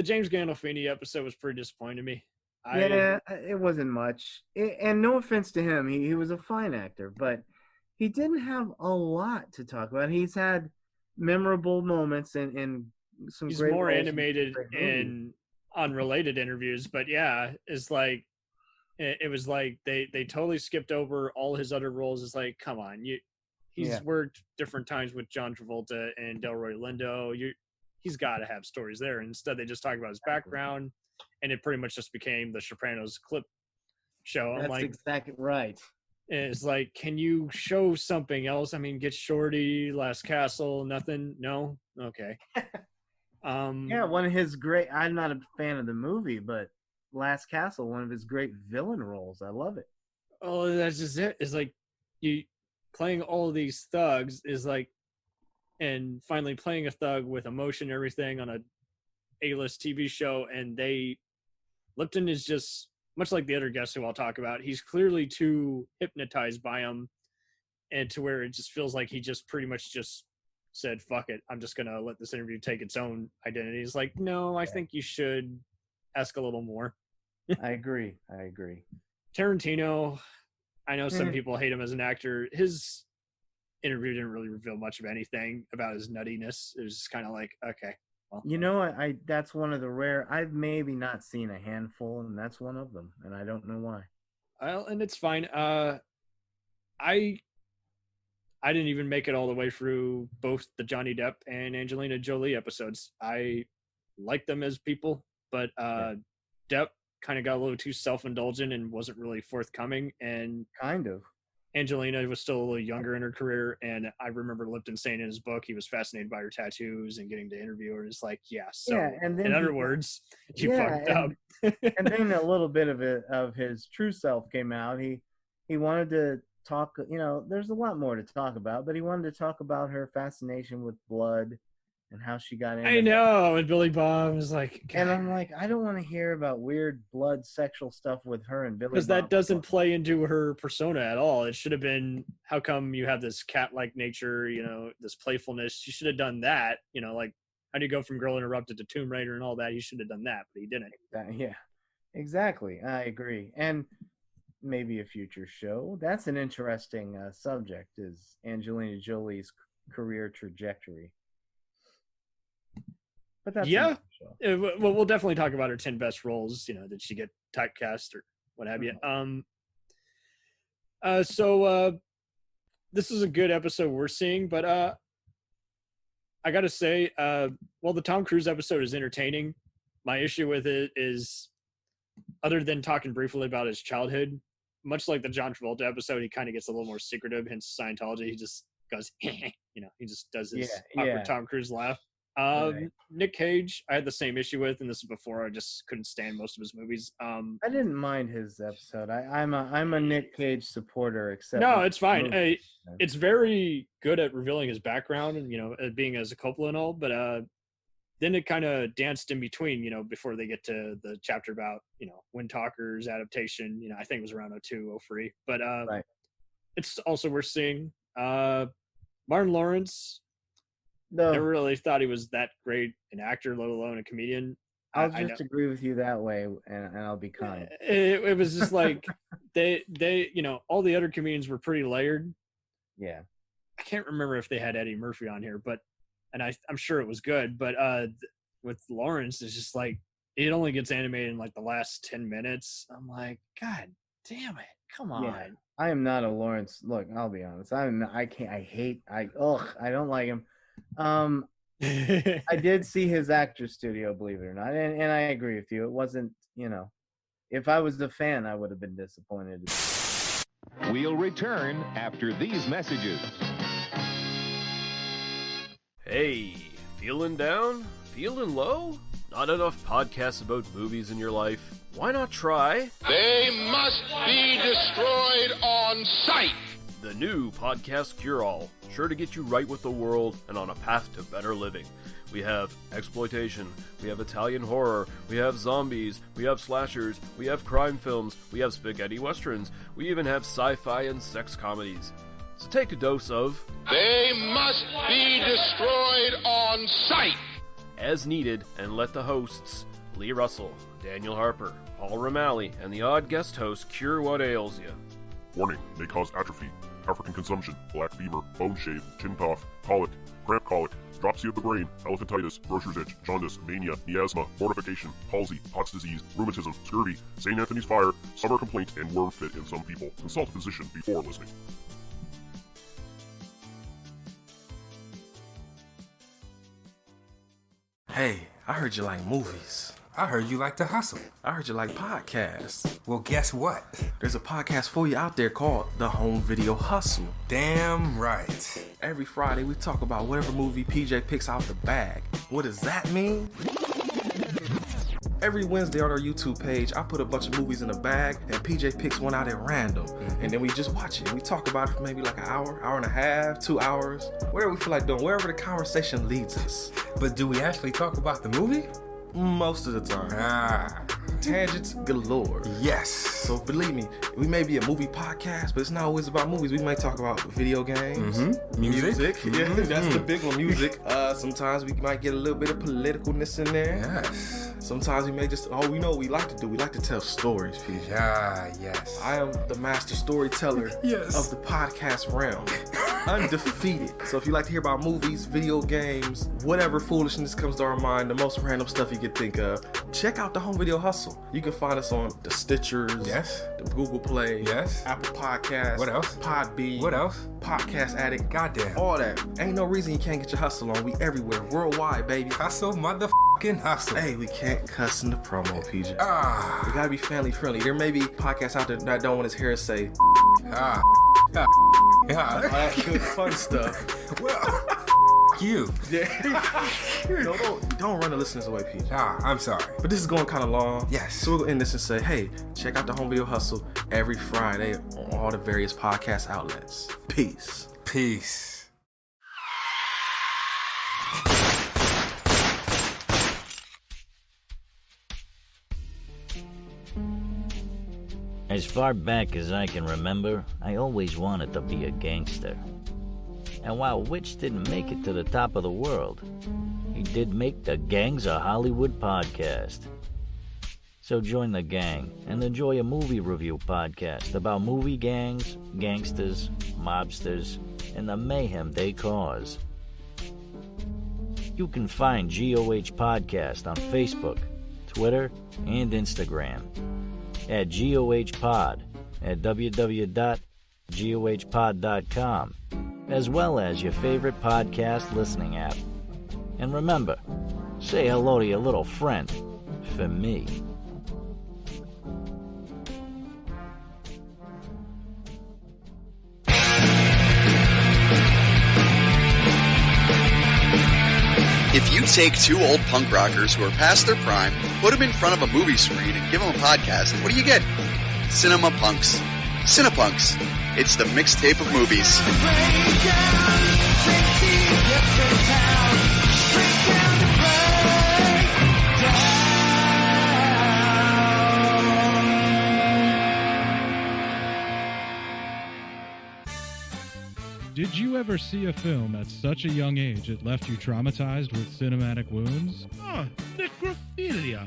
S3: James Gandolfini episode was pretty disappointing to me.
S4: It wasn't much. And no offense to him, he was a fine actor, but he didn't have a lot to talk about. He's had memorable moments in some.
S3: He's more animated in unrelated interviews, but it's like it was like they totally skipped over all his other roles. It's like, come on, he's worked different times with John Travolta and Delroy Lindo. He's got to have stories there. Instead, they just talk about his background, and it pretty much just became the Sopranos clip show. I'm
S4: That's
S3: like,
S4: exactly right.
S3: it's like, can you show something else? I mean, Get Shorty, Last Castle, nothing. No, okay.
S4: Yeah, one of his great. I'm not a fan of the movie, but Last Castle, one of his great villain roles. I love it.
S3: Oh, that's just it. It's like you playing all of these thugs is like, and finally playing a thug with emotion and everything on a A-list TV show. And Lipton is just much like the other guests who I'll talk about. He's clearly too hypnotized by him, and to where it just feels like he just pretty much just said, fuck it, I'm just going to let this interview take its own identity. It's like, no, I think you should ask a little more.
S4: I agree.
S3: Tarantino, I know some people hate him as an actor. His interview didn't really reveal much of anything about his nuttiness. It was just kind of like, okay. Well,
S4: You know, I that's one of the rare. I've maybe not seen a handful, and that's one of them, and I don't know why.
S3: well, and it's fine. I didn't even make it all the way through both the Johnny Depp and Angelina Jolie episodes. I like them as people, but Depp kind of got a little too self-indulgent and wasn't really forthcoming. And
S4: Kind of.
S3: Angelina was still a little younger in her career. And I remember Lipton saying in his book he was fascinated by her tattoos and getting to interview her. It's like, yeah, so
S4: and then
S3: in other words, you fucked up.
S4: And then a little bit of his true self came out. He wanted to talk, there's a lot more to talk about, but he wanted to talk about her fascination with blood and how she got in.
S3: I know. And Billy Bob was like,
S4: and I'm like, I don't want to hear about weird blood sexual stuff with her and Billy Bob.
S3: Because that doesn't play into her persona at all. It should have been, how come you have this cat-like nature, this playfulness? You should have done that. Like, how do you go from Girl Interrupted to Tomb Raider and all that? You should have done that, but he didn't.
S4: Yeah, exactly. I agree. And maybe a future show. That's an interesting subject, is Angelina Jolie's career trajectory. But that's
S3: Yeah.
S4: another show.
S3: Well, we'll definitely talk about her 10 best roles. Did she get typecast or what have you? So this is a good episode we're seeing, but I got to say, while the Tom Cruise episode is entertaining, my issue with it is, other than talking briefly about his childhood, much like the John Travolta episode, he kind of gets a little more secretive. Hence Scientology. He just goes, he just does his awkward Tom Cruise laugh.
S4: Right.
S3: Nick Cage, I had the same issue with, and this is before I just couldn't stand most of his movies.
S4: I didn't mind his episode. I'm a Nick Cage supporter, except
S3: no, it's fine. It's very good at revealing his background and being as a Coppola and all, but then it kind of danced in between, before they get to the chapter about Wind Talkers adaptation. I think it was around 02, 03, but
S4: right.
S3: It's also worth seeing. Martin Lawrence.
S4: No,
S3: Never really thought he was that great an actor, let alone a comedian.
S4: I'll just agree with you that way, and I'll be kind.
S3: It was just like they all the other comedians were pretty layered.
S4: Yeah,
S3: I can't remember if they had Eddie Murphy on here, but I'm sure it was good. But with Lawrence, it's just like it only gets animated in like the last 10 minutes. I'm like, God damn it, come on.
S4: Yeah. I am not a Lawrence. Look, I'll be honest. I don't like him. I did see his actor studio, believe it or not, and I agree with you. It wasn't, if I was the fan, I would have been disappointed.
S5: We'll return after these messages.
S6: Hey, feeling down? Feeling low? Not enough podcasts about movies in your life? Why not try
S1: They must be destroyed on sight.
S6: the new Podcast Cure-All? Sure to get you right with the world and on a path to better living. We have exploitation, we have Italian horror, we have zombies, we have slashers, we have crime films, we have spaghetti westerns, we even have sci-fi and sex comedies. So take a dose of
S1: They must be destroyed on sight.
S6: as needed, and let the hosts, Lee Russell, Daniel Harper, Paul Romali, and the odd guest host cure what ails you.
S7: Warning, may cause atrophy, African consumption, black fever, bone shave, chin cough, colic, cramp colic, dropsy of the brain, elephantitis, grocer's itch, jaundice, mania, miasma, mortification, palsy, Pott's disease, rheumatism, scurvy, St. Anthony's fire, summer complaint, and worm fit in some people. Consult a physician before listening.
S8: Hey, I heard you like movies.
S9: I heard you like to hustle.
S8: I heard you like podcasts.
S9: Well, guess what?
S8: There's a podcast for you out there called The Home Video Hustle.
S9: Damn right.
S8: Every Friday, we talk about whatever movie PJ picks out the bag. What does that mean? Every Wednesday on our YouTube page, I put a bunch of movies in a bag, and PJ picks one out at random. And then we just watch it. We talk about it for maybe like an hour, hour and a half, 2 hours, whatever we feel like doing, wherever the conversation leads us.
S9: But do we actually talk about the movie?
S8: Most of the time.
S9: Ah.
S8: Tangents galore.
S9: Yes.
S8: So believe me, we may be a movie podcast, but it's not always about movies. We might talk about video games,
S9: Music.
S8: Yeah, that's the big one, music. Sometimes we might get a little bit of politicalness in there.
S9: Yes.
S8: Sometimes we may just, we know what we like to do. We like to tell stories, PJ.
S9: Yes.
S8: I am the master storyteller of the podcast realm. Undefeated. So if you like to hear about movies, video games, whatever foolishness comes to our mind, the most random stuff you could think of, check out the Home Video Hustle. You can find us on the Stitchers, the Google Play, Apple Podcasts,
S9: What else?
S8: Podbean,
S9: What else?
S8: Podcast Addict,
S9: Goddamn.
S8: all that. Ain't no reason you can't get your hustle on. We everywhere, worldwide, baby.
S9: Hustle, motherfucking hustle.
S8: Hey, we can't cuss in the promo, PJ.
S9: Ah.
S8: We gotta be family friendly. There may be podcasts out there that don't want his hair to say
S9: Ah. Ah.
S8: all that good fun stuff.
S9: Well, you.
S8: No, don't run the listeners away, PJ.
S9: Ah, I'm sorry.
S8: But this is going kind of long.
S9: Yes.
S8: So we're going to end this and say, hey, check out the Home Video Hustle every Friday on all the various podcast outlets. Peace.
S9: Peace.
S10: As far back as I can remember, I always wanted to be a gangster. And while Witch didn't make it to the top of the world, he did make the Gangs of Hollywood podcast. So join the gang and enjoy a movie review podcast about movie gangs, gangsters, mobsters, and the mayhem they cause. You can find GOH Podcast on Facebook, Twitter, and Instagram at GOH Pod at www.gohpod.com, as well as your favorite podcast listening app. And remember, say hello to your little friend for me.
S11: If you take two old punk rockers who are past their prime, put them in front of a movie screen and give them a podcast, what do you get? Cinema Punks. Cinepunks. It's the mixtape of movies.
S12: Did you ever see a film at such a young age it left you traumatized with cinematic wounds? Necrophilia.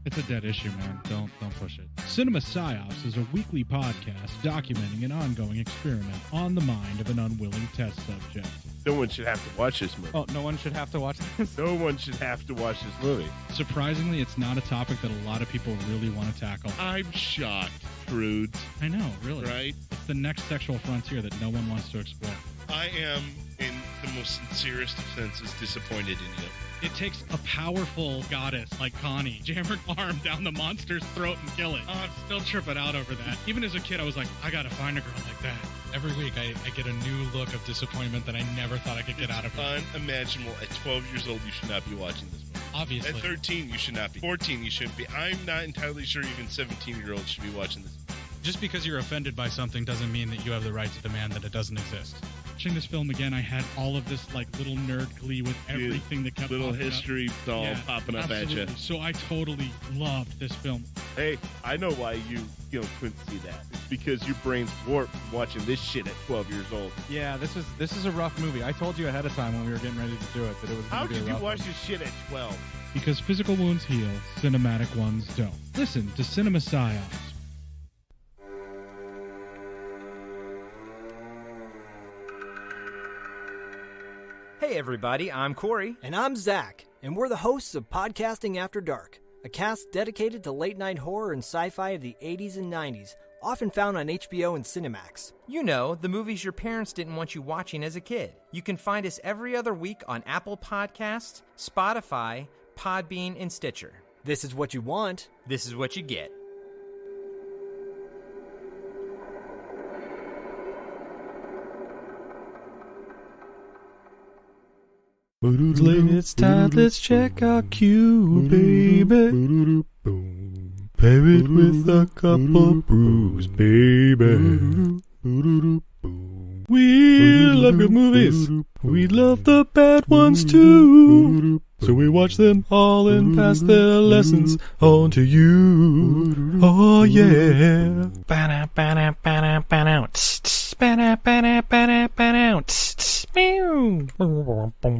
S12: It's a dead issue, man. Don't push it. Cinema Psyops is a weekly podcast documenting an ongoing experiment on the mind of an unwilling test subject.
S6: No one should have to watch this movie.
S12: Oh, no one should have to watch this?
S6: No one should have to watch this movie.
S12: Surprisingly, it's not a topic that a lot of people really want to tackle.
S13: I'm shocked, prudes.
S12: I know, really.
S13: Right?
S12: It's the next sexual frontier that no one wants to explore.
S13: I am, in the most sincerest of senses, disappointed in you.
S12: It takes a powerful goddess like Connie, jam her arm down the monster's throat and kill it. Oh, I'm still tripping out over that. Even as a kid, I was like, I gotta find a girl like that. Every week, I get a new look of disappointment that I never thought I could get out of it.
S13: Unimaginable. At 12 years old, you should not be watching this movie.
S12: Obviously.
S13: At 13, you should not be. 14, you shouldn't be. I'm not entirely sure even 17-year-olds should be watching this.
S12: Just because you're offended by something doesn't mean that you have the right to demand that it doesn't exist. Watching this film again, I had all of this like little nerd glee with everything that kept
S13: little
S12: popping
S13: history
S12: up.
S13: popping up
S12: Absolutely.
S13: at you.
S12: So I totally loved this film.
S13: Hey, I know why you couldn't see that. It's because your brain's warped from watching this shit at 12 years old.
S12: Yeah, this is a rough movie. I told you ahead of time when we were getting ready to do it that it was
S13: How
S12: going to be a
S13: did you
S12: rough
S13: watch
S12: one.
S13: this shit at 12?
S12: Because physical wounds heal, cinematic ones don't. Listen to Cinema Psyops.
S14: Hey Hey everybody, I'm Corey.
S15: And I'm Zach, and we're the hosts of Podcasting After Dark, a cast dedicated to late-night horror and sci-fi of the 80s and 90s, often found on HBO and Cinemax.
S14: You know, the movies your parents didn't want you watching as a kid. You can find us every other week on Apple Podcasts, Spotify, Podbean, and Stitcher.
S15: This is what you want.
S14: This is what you get.
S16: It's time, let's check our cue, baby. Pair it with a couple brews, baby. We love good movies. We love the bad ones too. So we watch them all and pass their lessons on to you. Oh yeah.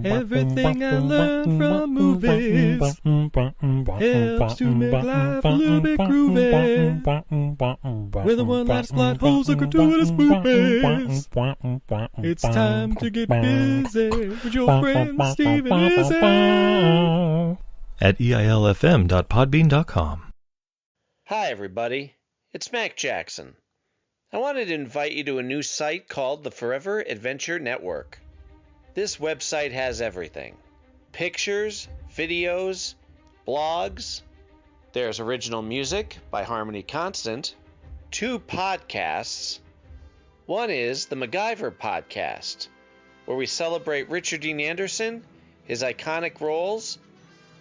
S16: Everything I learned from movies helps to make life a little bit groovy. Whether one last plot holes or gratuitous movies, it's time to get busy with your friend Steve and Izzy at eilfm.podbean.com.
S17: Hi, everybody. It's Mac Jackson. I wanted to invite you to a new site called the Forever Adventure Network. This website has everything: pictures, videos, blogs. There's original music by Harmony Constant, 2 podcasts. One is the MacGyver podcast, where we celebrate Richard Dean Anderson, his iconic roles,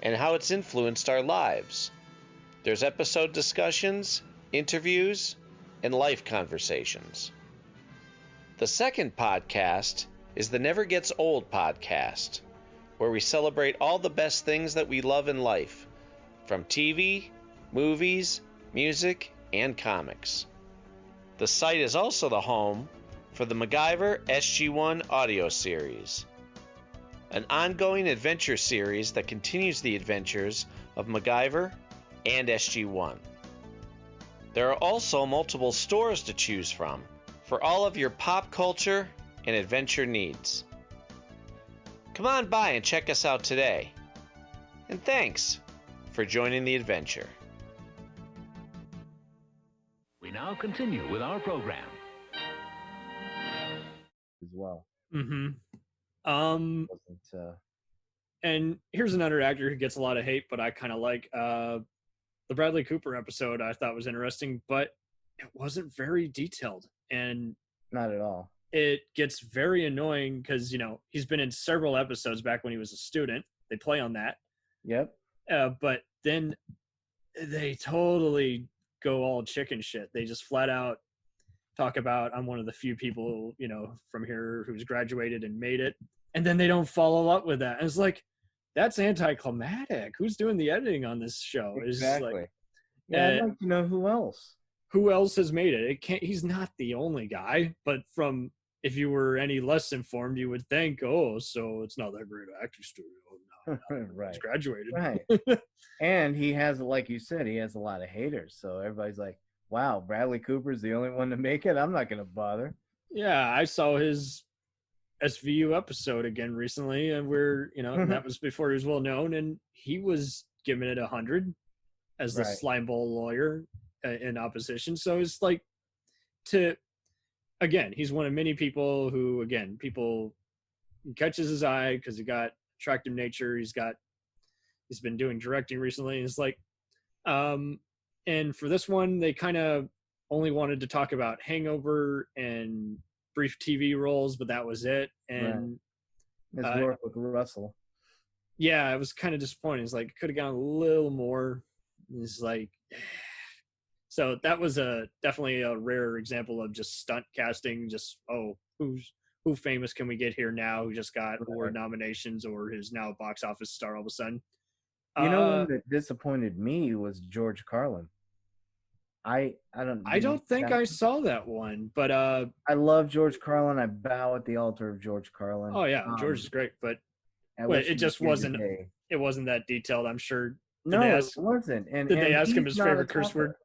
S17: and how it's influenced our lives. There's episode discussions, interviews, and life conversations. The second podcast is the Never Gets Old podcast, where we celebrate all the best things that we love in life, from TV, movies, music, and comics. The site is also the home for the MacGyver SG-1 audio series, an ongoing adventure series that continues the adventures of MacGyver and SG-1. There are also multiple stores to choose from for all of your pop culture and adventure needs. Come on by and check us out today. And thanks for joining the adventure.
S18: We now continue with our program.
S4: As well.
S3: And here's another actor who gets a lot of hate, but I kind of like the Bradley Cooper episode. I thought was interesting, but it wasn't very detailed, and
S4: not at all.
S3: It gets very annoying because, you know, he's been in several episodes back when he was a student. They play on that.
S4: Yep.
S3: But then they totally go all chicken shit. They just flat out talk about, I'm one of the few people, you know, from here who's graduated and made it. And then they don't follow up with that. And it's like, that's anticlimactic. Who's doing the editing on this show?
S4: Exactly.
S3: Like,
S4: yeah, I'd like to know who else.
S3: Who else has made it? It can't. He's not the only guy. But from, if you were any less informed, you would think, oh, so it's not that great acting studio. No,
S4: right.
S3: He's graduated.
S4: Right. And he has, like you said, he has a lot of haters. So everybody's like, wow, Bradley Cooper's the only one to make it. I'm not going to bother.
S3: Yeah, I saw his SVU episode again recently, and we're, you know, and that was before he was well known, and he was giving it 100 as the slimeball lawyer in opposition. So it's like, he's one of many people who, again, people catches his eye because he got attractive nature. He's been doing directing recently. And it's like, and for this one, they kind of only wanted to talk about Hangover and brief TV roles, but that was it. And
S4: his work with Russell.
S3: Yeah, it was kind of disappointing. It's like, could have gone a little more. It's like, so that was definitely a rare example of just stunt casting. Just, who famous can we get here now who just got award nominations or who's now a box office star all of a sudden?
S4: You know, one that disappointed me was George Carlin. I
S3: don't think I saw that one, but
S4: I love George Carlin. I bow at the altar of George Carlin.
S3: Oh yeah, George is great, but it just wasn't. It wasn't that detailed. I'm sure.
S4: No, it wasn't. And
S3: did they ask him his favorite curse word?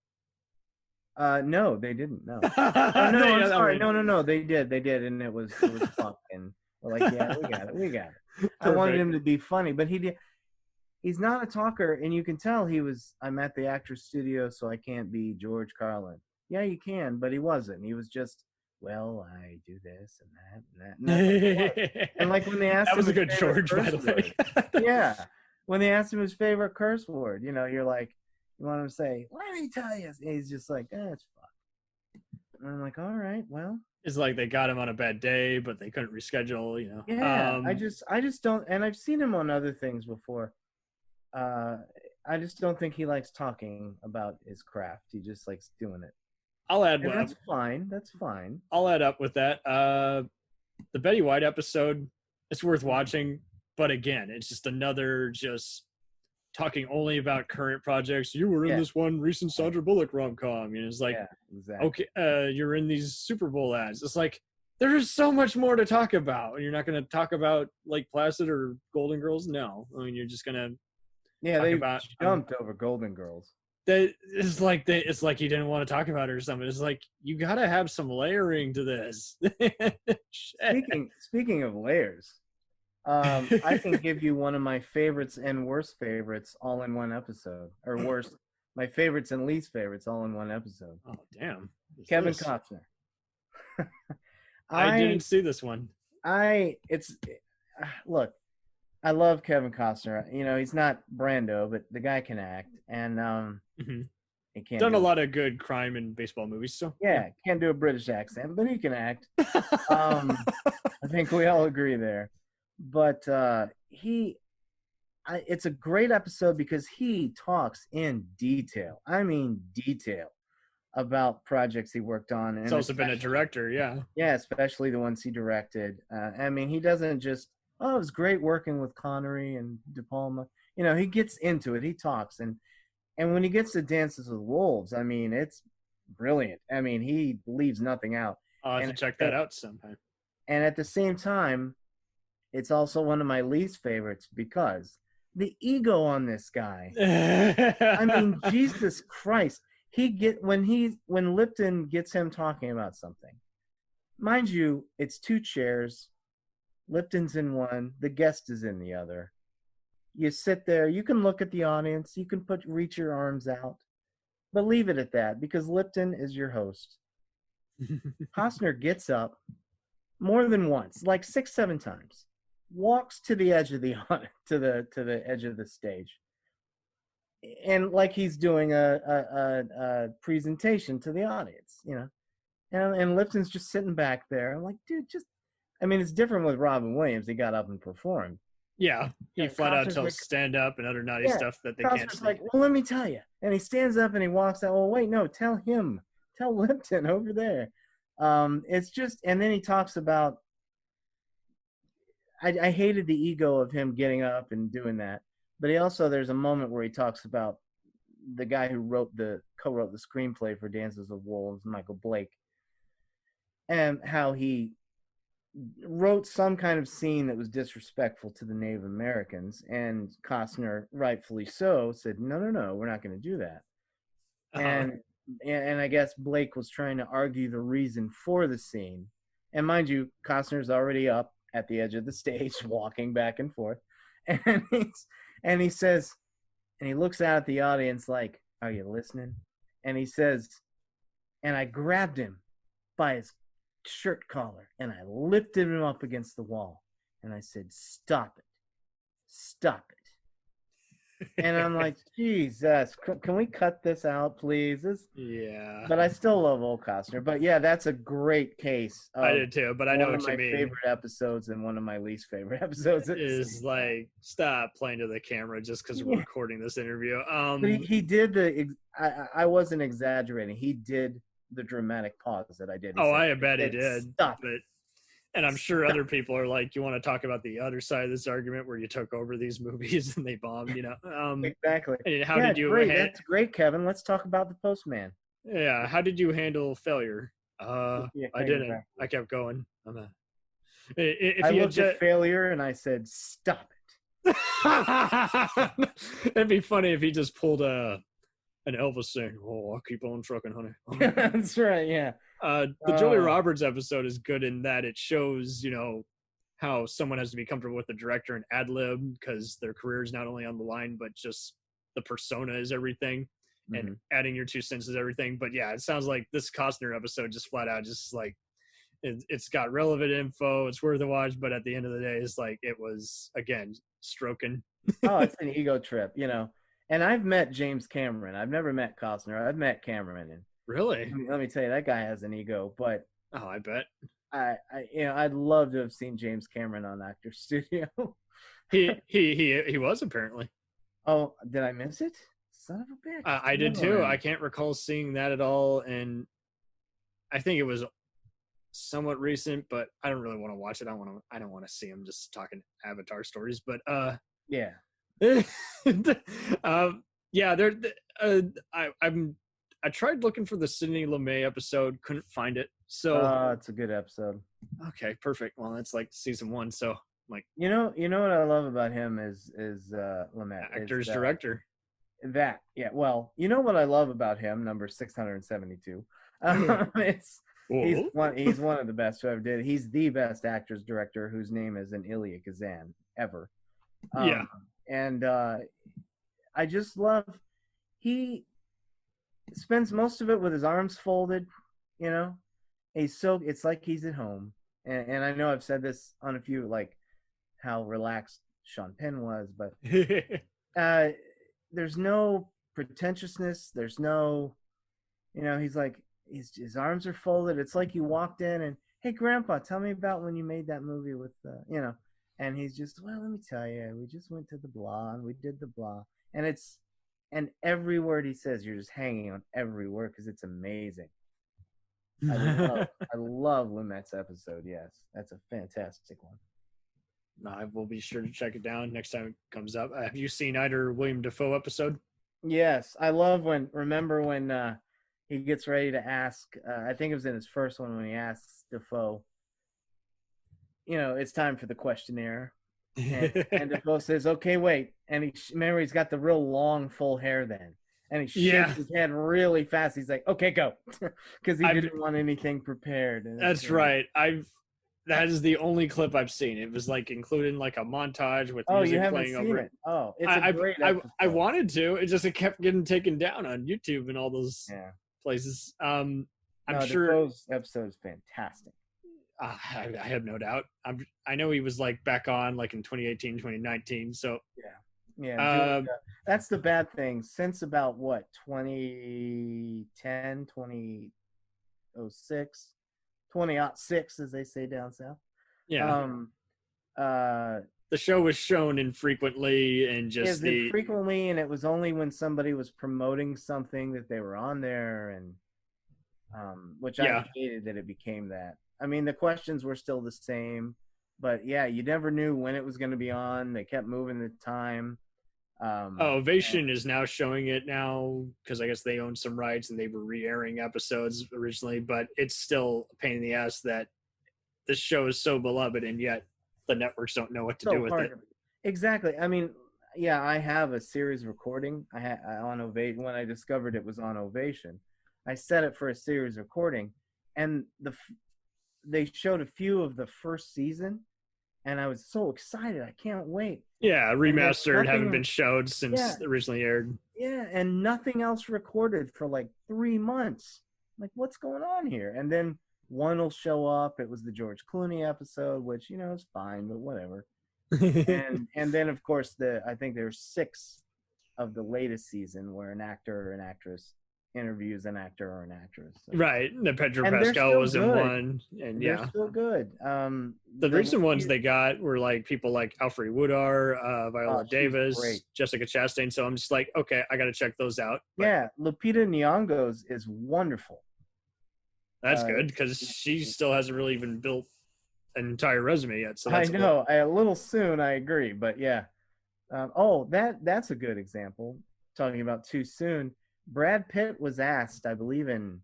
S4: No, they didn't. No. I'm sorry. No. They did, and it was fuck. We're like, yeah, we got it. I wanted him to be funny, but he's not a talker, and you can tell I'm at the actor's studio, so I can't be George Carlin. Yeah, you can, but he wasn't. He was just, well, I do this and that and that. And, that's what it was. And like when they asked
S3: That was
S4: him
S3: a good
S4: his favorite
S3: George, by
S4: curse
S3: the way.
S4: word, yeah. When they asked him his favorite curse word, you're like, you want him to say, let me tell you. And he's just like, it's fuck. And I'm like, all right, well.
S3: It's like they got him on a bad day, but they couldn't reschedule,
S4: Yeah, I just don't, and I've seen him on other things before. I just don't think he likes talking about his craft. He just likes doing it.
S3: I'll add
S4: And
S3: one.
S4: that's fine. That's fine.
S3: I'll add up with that. The Betty White episode, it's worth watching, but again, it's just another just talking only about current projects. You were in this one recent Sandra Bullock rom-com. It's like,
S4: exactly.
S3: Okay, you're in these Super Bowl ads. It's like there's so much more to talk about. You're not going to talk about Lake Placid or Golden Girls. No, I mean you're just going to.
S4: Yeah, they jumped over Golden Girls.
S3: It's like he didn't want to talk about it or something. It's like you got to have some layering to this.
S4: Speaking of layers, I can give you one of my favorites and worst favorites all in one episode, or worst, my favorites and least favorites all in one episode.
S3: Oh damn!
S4: Kevin Costner.
S3: I didn't see this one.
S4: Look. I love Kevin Costner. He's not Brando, but the guy can act, and he can't.
S3: Done a lot of good crime and baseball movies, so
S4: yeah, can't do a British accent, but he can act. I think we all agree there. But it's a great episode because he talks in detail. I mean, detail about projects he worked on.
S3: He's also been a director, yeah.
S4: Yeah, especially the ones he directed. I mean, he doesn't just. Oh, it was great working with Connery and De Palma. He gets into it. He talks. And when he gets to Dances with Wolves, I mean, it's brilliant. I mean, he leaves nothing out.
S3: I'll have to check that out sometime.
S4: And at the same time, it's also one of my least favorites because the ego on this guy. I mean, Jesus Christ. When Lipton gets him talking about something, mind you, it's two chairs. Lipton's in one, the guest is in the other. You sit there, you can look at the audience, you can reach your arms out, but leave it at that because Lipton is your host. Costner gets up more than once, like 6-7 times, walks to the edge of the to the edge of the stage, and like he's doing a presentation to the audience, and Lipton's just sitting back there. I'm like, dude, I mean, it's different with Robin Williams. He got up and performed.
S3: Yeah, he flat out tells stand up and other naughty stuff that they can't see.
S4: Like, well, let me tell you. And he stands up and he walks out. Well, wait, no, tell him. Tell Lipton over there. It's just, and then he talks about, I hated the ego of him getting up and doing that. But there's a moment where he talks about the guy who co-wrote the screenplay for Dances with Wolves, Michael Blake, and how he wrote some kind of scene that was disrespectful to the Native Americans, and Costner, rightfully so, said, no, we're not going to do that. And I guess Blake was trying to argue the reason for the scene. And mind you, Costner's already up at the edge of the stage, walking back and forth. And he says, and he looks out at the audience like, are you listening? And he says, and I grabbed him by his shirt collar and I lifted him up against the wall and I said, stop it. And I'm like, Jesus, can we cut this out, please?
S3: Yeah.
S4: But I still love old Costner. But yeah, that's a great case.
S3: I did too, but I know what you mean.
S4: One of my favorite episodes and one of my least favorite episodes
S3: is like, stop playing to the camera just because we're recording this interview.
S4: But he did I wasn't exaggerating. He did the dramatic pause that I did.
S3: I bet he did.
S4: Stop.
S3: And I'm sure other people are like, you want to talk about the other side of this argument where you took over these movies and they bombed,
S4: Exactly.
S3: And how did you?
S4: That's great, Kevin. Let's talk about The Postman.
S3: Yeah. How did you handle failure? I didn't. I kept going.
S4: I looked at failure and I said, stop it.
S3: It'd be funny if he just pulled an Elvis saying, "Oh, I'll keep on trucking, honey."
S4: That's right. Yeah.
S3: The Julia Roberts episode is good in that it shows, how someone has to be comfortable with the director and ad lib because their career is not only on the line, but just the persona is everything. And adding your 2 cents is everything. But yeah, it sounds like this Costner episode just flat out just like it's got relevant info. It's worth a watch. But at the end of the day, it's like it was, again, stroking.
S4: Oh, it's an ego trip, you know. And I've met James Cameron. I've never met Costner. I've met Cameron. And
S3: Really?
S4: let me tell you, that guy has an ego. But
S3: Oh, I bet.
S4: I'd love to have seen James Cameron on Actors Studio.
S3: He was apparently.
S4: Oh, did I miss it? Son of a bitch.
S3: I did too. I can't recall seeing that at all, and I think it was somewhat recent, but I don't really want to watch it. I don't want to see him just talking Avatar stories. But
S4: yeah,
S3: yeah. I tried looking for the Sidney Lumet episode, couldn't find it. So
S4: it's a good episode.
S3: Okay, perfect. Well, that's like season 1, so I'm like,
S4: you know what I love about him is Lumet,
S3: actor's director.
S4: That, yeah. Well, you know what I love about him, number 672. He's one of the best who ever did it. He's the best actor's director whose name is an Ilya Kazan ever.
S3: Yeah.
S4: And I just love, he spends most of it with his arms folded, you know. It's like he's at home. And I know I've said this on a few, like how relaxed Sean Penn was, but there's no pretentiousness. There's no, you know, he's like, his arms are folded. It's like you walked in and, hey, Grandpa, tell me about when you made that movie with, you know, and he's just, well, let me tell you, we just went to the blah and we did the blah. And every word he says, you're just hanging on every word because it's amazing. I love Lumet's episode. Yes, that's a fantastic one.
S3: I will be sure to check it down next time it comes up. Have you seen either William Dafoe episode?
S4: Yes, I love remember when he gets ready to ask, I think it was in his first one when he asks Dafoe, you know, it's time for the questionnaire. And Dafoe says, okay, wait. And remember, he's got the real long, full hair then. And he shakes his head really fast. He's like, okay, go. Because he didn't want anything prepared. And
S3: that's right. That is the only clip I've seen. It was like included in like a montage with music
S4: you haven't
S3: playing
S4: seen
S3: over
S4: it. Oh, it's a great episode.
S3: I wanted to. It kept getting taken down on YouTube and all those places. I'm sure
S4: Dafoe's episode is fantastic.
S3: I have no doubt. I know he was like back on like in 2018, 2019. So
S4: yeah. That's the bad thing. Since about 2010, 2006, 2006, as they say down south.
S3: Yeah. The show was shown infrequently and just
S4: frequently, and it was only when somebody was promoting something that they were on there, and which I hated that it became that. I mean, the questions were still the same, but yeah, you never knew when it was going to be on. They kept moving the time.
S3: Ovation is now showing it now because I guess they own some rights and they were re-airing episodes originally, but it's still a pain in the ass that this show is so beloved and yet the networks don't know what to do with it.
S4: Exactly. I mean, yeah, I have a series recording. I had on Ovation when I discovered it was on Ovation. I set it for a series recording, and they showed a few of the first season, and I was so excited. I can't wait.
S3: Yeah, remastered, haven't been showed since originally aired.
S4: Yeah, and nothing else recorded for like 3 months. Like, what's going on here? And then one will show up. It was the George Clooney episode, which, you know, is fine, but whatever. and then, of course, I think there's 6 of the latest season where an actor or an actress interviews an actor or an actress. So.
S3: Right. The Pedro Pascal was in one. And
S4: they're still good.
S3: The recent ones they got were like people like Alfred Woodard, Viola Davis, Jessica Chastain. So I'm just like, okay, I got to check those out. But
S4: yeah. Lupita Nyong'o's is wonderful.
S3: That's good because she still hasn't really even built an entire resume yet. So
S4: I know. A little soon, I agree. But yeah. That's a good example. Talking about too soon. Brad Pitt was asked, I believe, in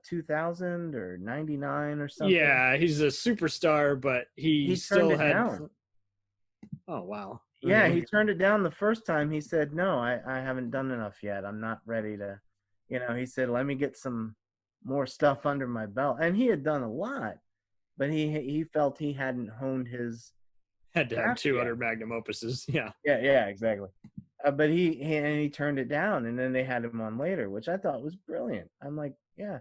S4: 2000 or 99 or something.
S3: Yeah, he's a superstar, but he still had. Down. Oh wow!
S4: Yeah, he turned it down the first time. He said, "No, I haven't done enough yet. I'm not ready to." You know, he said, "Let me get some more stuff under my belt," and he had done a lot, but he felt he hadn't honed his
S3: Had to have
S4: craft
S3: 2
S4: yet.
S3: other magnum opuses. Yeah.
S4: Yeah, exactly. But he turned it down, and then they had him on later, which I thought was brilliant. I'm like, yeah,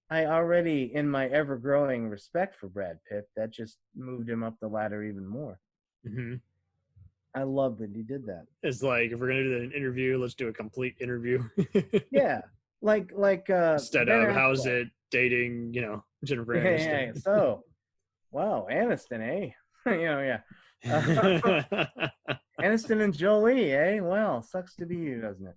S4: I already, in my ever growing respect for Brad Pitt, that just moved him up the ladder even more.
S3: Mm-hmm.
S4: I love that he did that.
S3: It's like, if we're gonna do an interview, let's do a complete interview.
S4: Yeah, like
S3: Instead
S4: Ben
S3: of how's
S4: Affleck.
S3: it dating, Jennifer
S4: Yeah,
S3: Aniston.
S4: so, wow, Aniston, eh? Yeah. Aniston and Jolie, eh? Well, sucks to be you, doesn't it?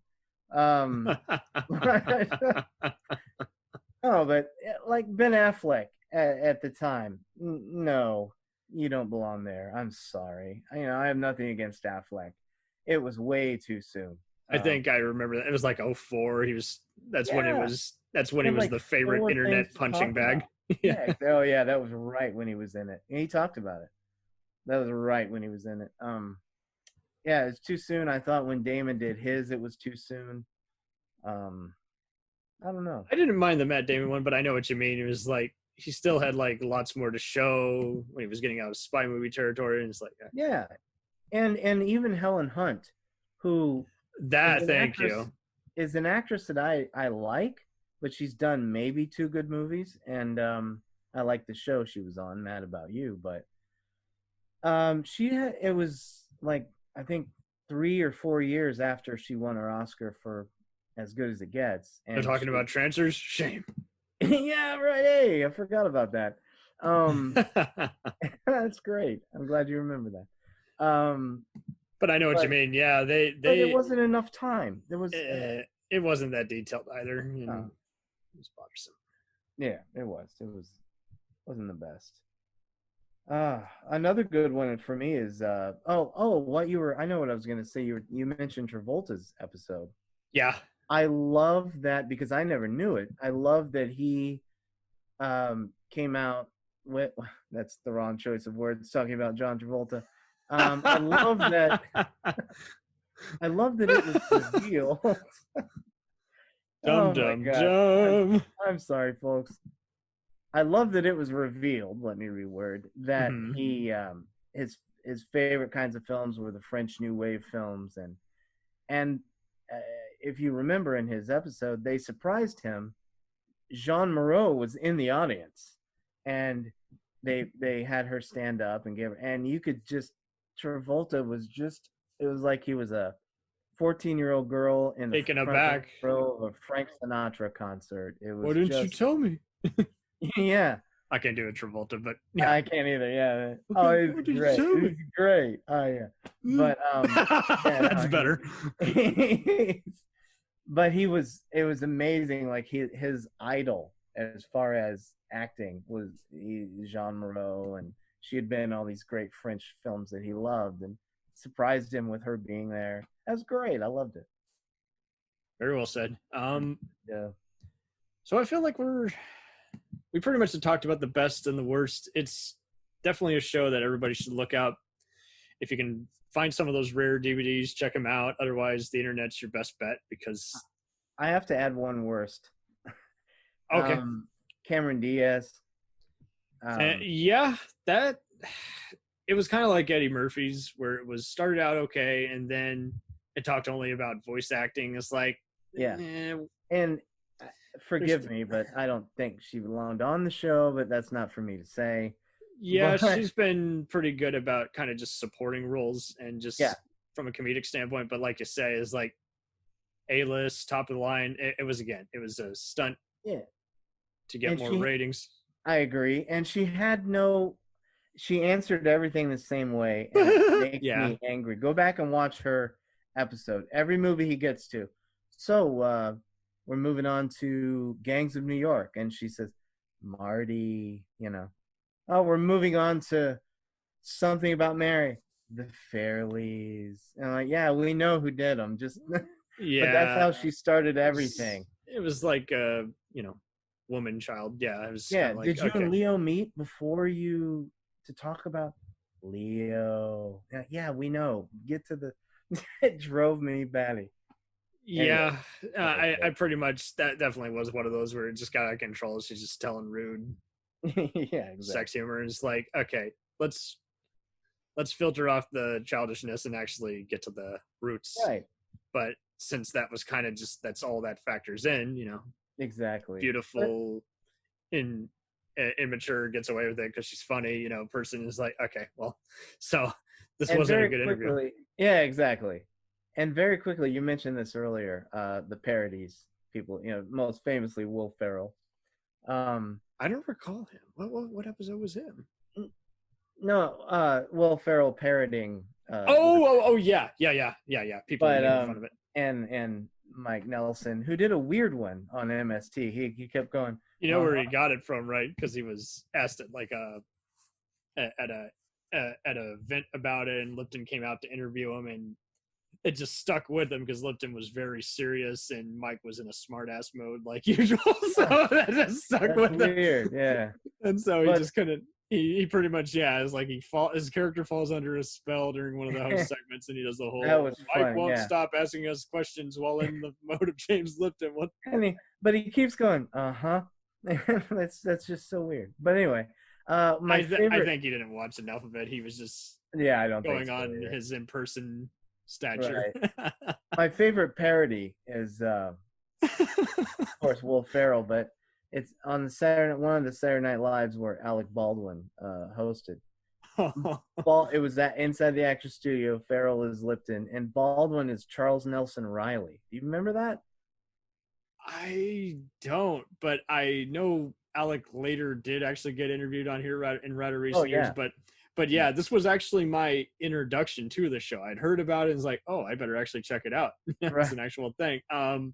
S4: Oh, but like Ben Affleck at the time, no, you don't belong there. I'm sorry. I have nothing against Affleck. It was way too soon.
S3: I think I remember that. It was like 04. That's when it
S4: Yeah.
S3: was the
S4: Like
S3: favorite
S4: 4
S3: internet
S4: things to
S3: punching
S4: talk
S3: bag.
S4: about. Yeah. Oh yeah, that was right when he was in it. And he talked about it. That was right when he was in it. Yeah, it's too soon. I thought when Damon did his, it was too soon. I don't know.
S3: I didn't mind the Matt Damon one, but I know what you mean. It was like he still had like lots more to show when he was getting out of spy movie territory, and it's like
S4: Yeah, and even Helen Hunt, who
S3: that.
S4: is an
S3: Thank
S4: actress-
S3: you.
S4: is an actress that I like, but she's done maybe 2 good movies, and I like the show she was on, Mad About You, but it was like I think 3 or 4 years after she won her Oscar for As Good as It Gets.
S3: They're talking about transfers. Shame.
S4: Yeah, right. Hey, I forgot about that. That's great. I'm glad you remember that.
S3: But I know what you mean. Yeah, they.
S4: But it wasn't enough time. There was.
S3: It wasn't that detailed either. It was bothersome.
S4: Yeah, it was. Wasn't the best. Another good one for me is I know what I was gonna say. You mentioned Travolta's episode.
S3: Yeah.
S4: I love that because I never knew it. I love that he came out with that's the wrong choice of words, talking about John Travolta. I love that I love that it was revealed.
S3: Dum dum dum.
S4: I'm sorry, folks. I love that it was revealed, let me reword, that he his favorite kinds of films were the French New Wave films, and if you remember in his episode, they surprised him. Jean Moreau was in the audience, and they had her stand up and and you could just Travolta was just, it was like he was a 14-year-old girl in the
S3: taken
S4: front
S3: aback
S4: row of a Frank Sinatra concert. It was
S3: Why didn't you tell me?
S4: Yeah.
S3: I can't do a Travolta, but yeah.
S4: I can't either. Yeah. Oh, it was great. It was great. Oh yeah. But
S3: that's better.
S4: But it was amazing. Like his idol as far as acting was Jean Moreau, and she had been in all these great French films that he loved, and surprised him with her being there. That was great. I loved it.
S3: Very well said.
S4: Yeah.
S3: So I feel like we pretty much have talked about the best and the worst. It's definitely a show that everybody should look out. If you can find some of those rare DVDs, check them out. Otherwise, the internet's your best bet, because
S4: I have to add one worst.
S3: Okay.
S4: Cameron Diaz.
S3: Yeah, that it was kind of like Eddie Murphy's, where it was started out okay, and then it talked only about voice acting. It's like,
S4: and forgive me, but I don't think she belonged on the show, but that's not for me to say.
S3: Yeah,
S4: But
S3: she's been pretty good about kind of just supporting roles and just from a comedic standpoint. But like you say, is like A-list, top of the line. It was a stunt.
S4: Yeah.
S3: To get more ratings.
S4: I agree. And she answered everything the same way. And it makes me angry. Go back and watch her episode. Every movie he gets to. So we're moving on to Gangs of New York. And she says, Marty, oh, we're moving on to something about Mary. The Fairleys. And I'm like, yeah, we know who did them. Just but that's how she started everything.
S3: It was like woman child. Yeah. It was
S4: Yeah.
S3: like,
S4: Did you and Leo meet before to talk about Leo? Yeah, we know. Get to the it drove me batty.
S3: Yeah, I pretty much, that definitely was one of those where it just got out of control. She's just telling rude
S4: Yeah, exactly.
S3: sex humor. Is like, okay, let's filter off the childishness and actually get to the roots.
S4: Right.
S3: But since that was kind of just that's all that factors in,
S4: Exactly.
S3: beautiful and immature gets away with it because she's funny, person is like, okay, well, so this
S4: And
S3: wasn't a
S4: very
S3: good interview.
S4: quickly, yeah, exactly. And very quickly, you mentioned this earlier, the parodies, people, most famously Will Ferrell.
S3: I don't recall him. What episode was him?
S4: No, Will Ferrell parodying.
S3: Oh, yeah. People
S4: But
S3: making fun of it.
S4: and Mike Nelson, who did a weird one on MST. He kept going.
S3: You know where he got it from, right? Because he was asked at like at an event about it, and Lipton came out to interview him, and it just stuck with him because Lipton was very serious and Mike was in a smart ass mode like usual. So that just stuck with him.
S4: Weird, yeah.
S3: And so he just couldn't. He pretty much it's like his character falls under a spell during one of the host segments, and he does the whole
S4: That was
S3: Mike
S4: funny,
S3: won't
S4: yeah.
S3: stop asking us questions while in the mode of James Lipton. What?
S4: But he keeps going. That's just so weird. But anyway, my favorite.
S3: I think he didn't watch enough of it. He was just
S4: Yeah, I don't
S3: going
S4: think so
S3: on
S4: either.
S3: his in-person stature.
S4: Right. My favorite parody is, of course, Will Ferrell, but it's on one of the Saturday Night Lives where Alec Baldwin hosted. It was that inside the actor studio. Ferrell is Lipton, and Baldwin is Charles Nelson Riley. Do you remember that?
S3: I don't, but I know Alec later did actually get interviewed on here in rather recent years. But yeah, this was actually my introduction to the show. I'd heard about it and was like, oh, I better actually check it out. It's an actual thing.
S4: Do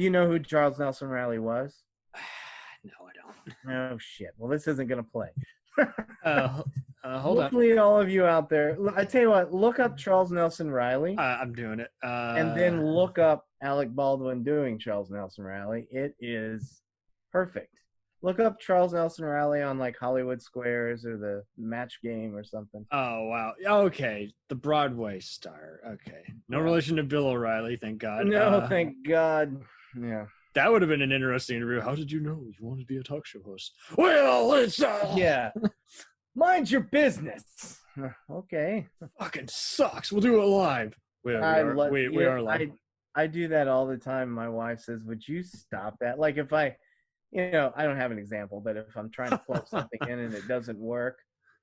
S4: you know who Charles Nelson Riley was?
S3: No, I don't.
S4: Oh shit! Well, this isn't gonna play.
S3: Hold on.
S4: Hopefully, all of you out there, I tell you what, look up Charles Nelson Riley.
S3: I'm doing it.
S4: And then look up Alec Baldwin doing Charles Nelson Riley. It is perfect. Look up Charles Nelson Riley on like Hollywood Squares or the Match Game or something.
S3: Oh, wow. Okay. The Broadway star. Okay. No relation to Bill O'Reilly, thank God.
S4: No, thank God. Yeah.
S3: That would have been an interesting interview. How did you know you wanted to be a talk show host? Well, it's
S4: yeah. Mind your business. Okay.
S3: Fucking sucks. We'll do it live. We are live.
S4: I do that all the time. My wife says, "Would you stop that?" Like if I don't have an example, but if I'm trying to plug something in and it doesn't work,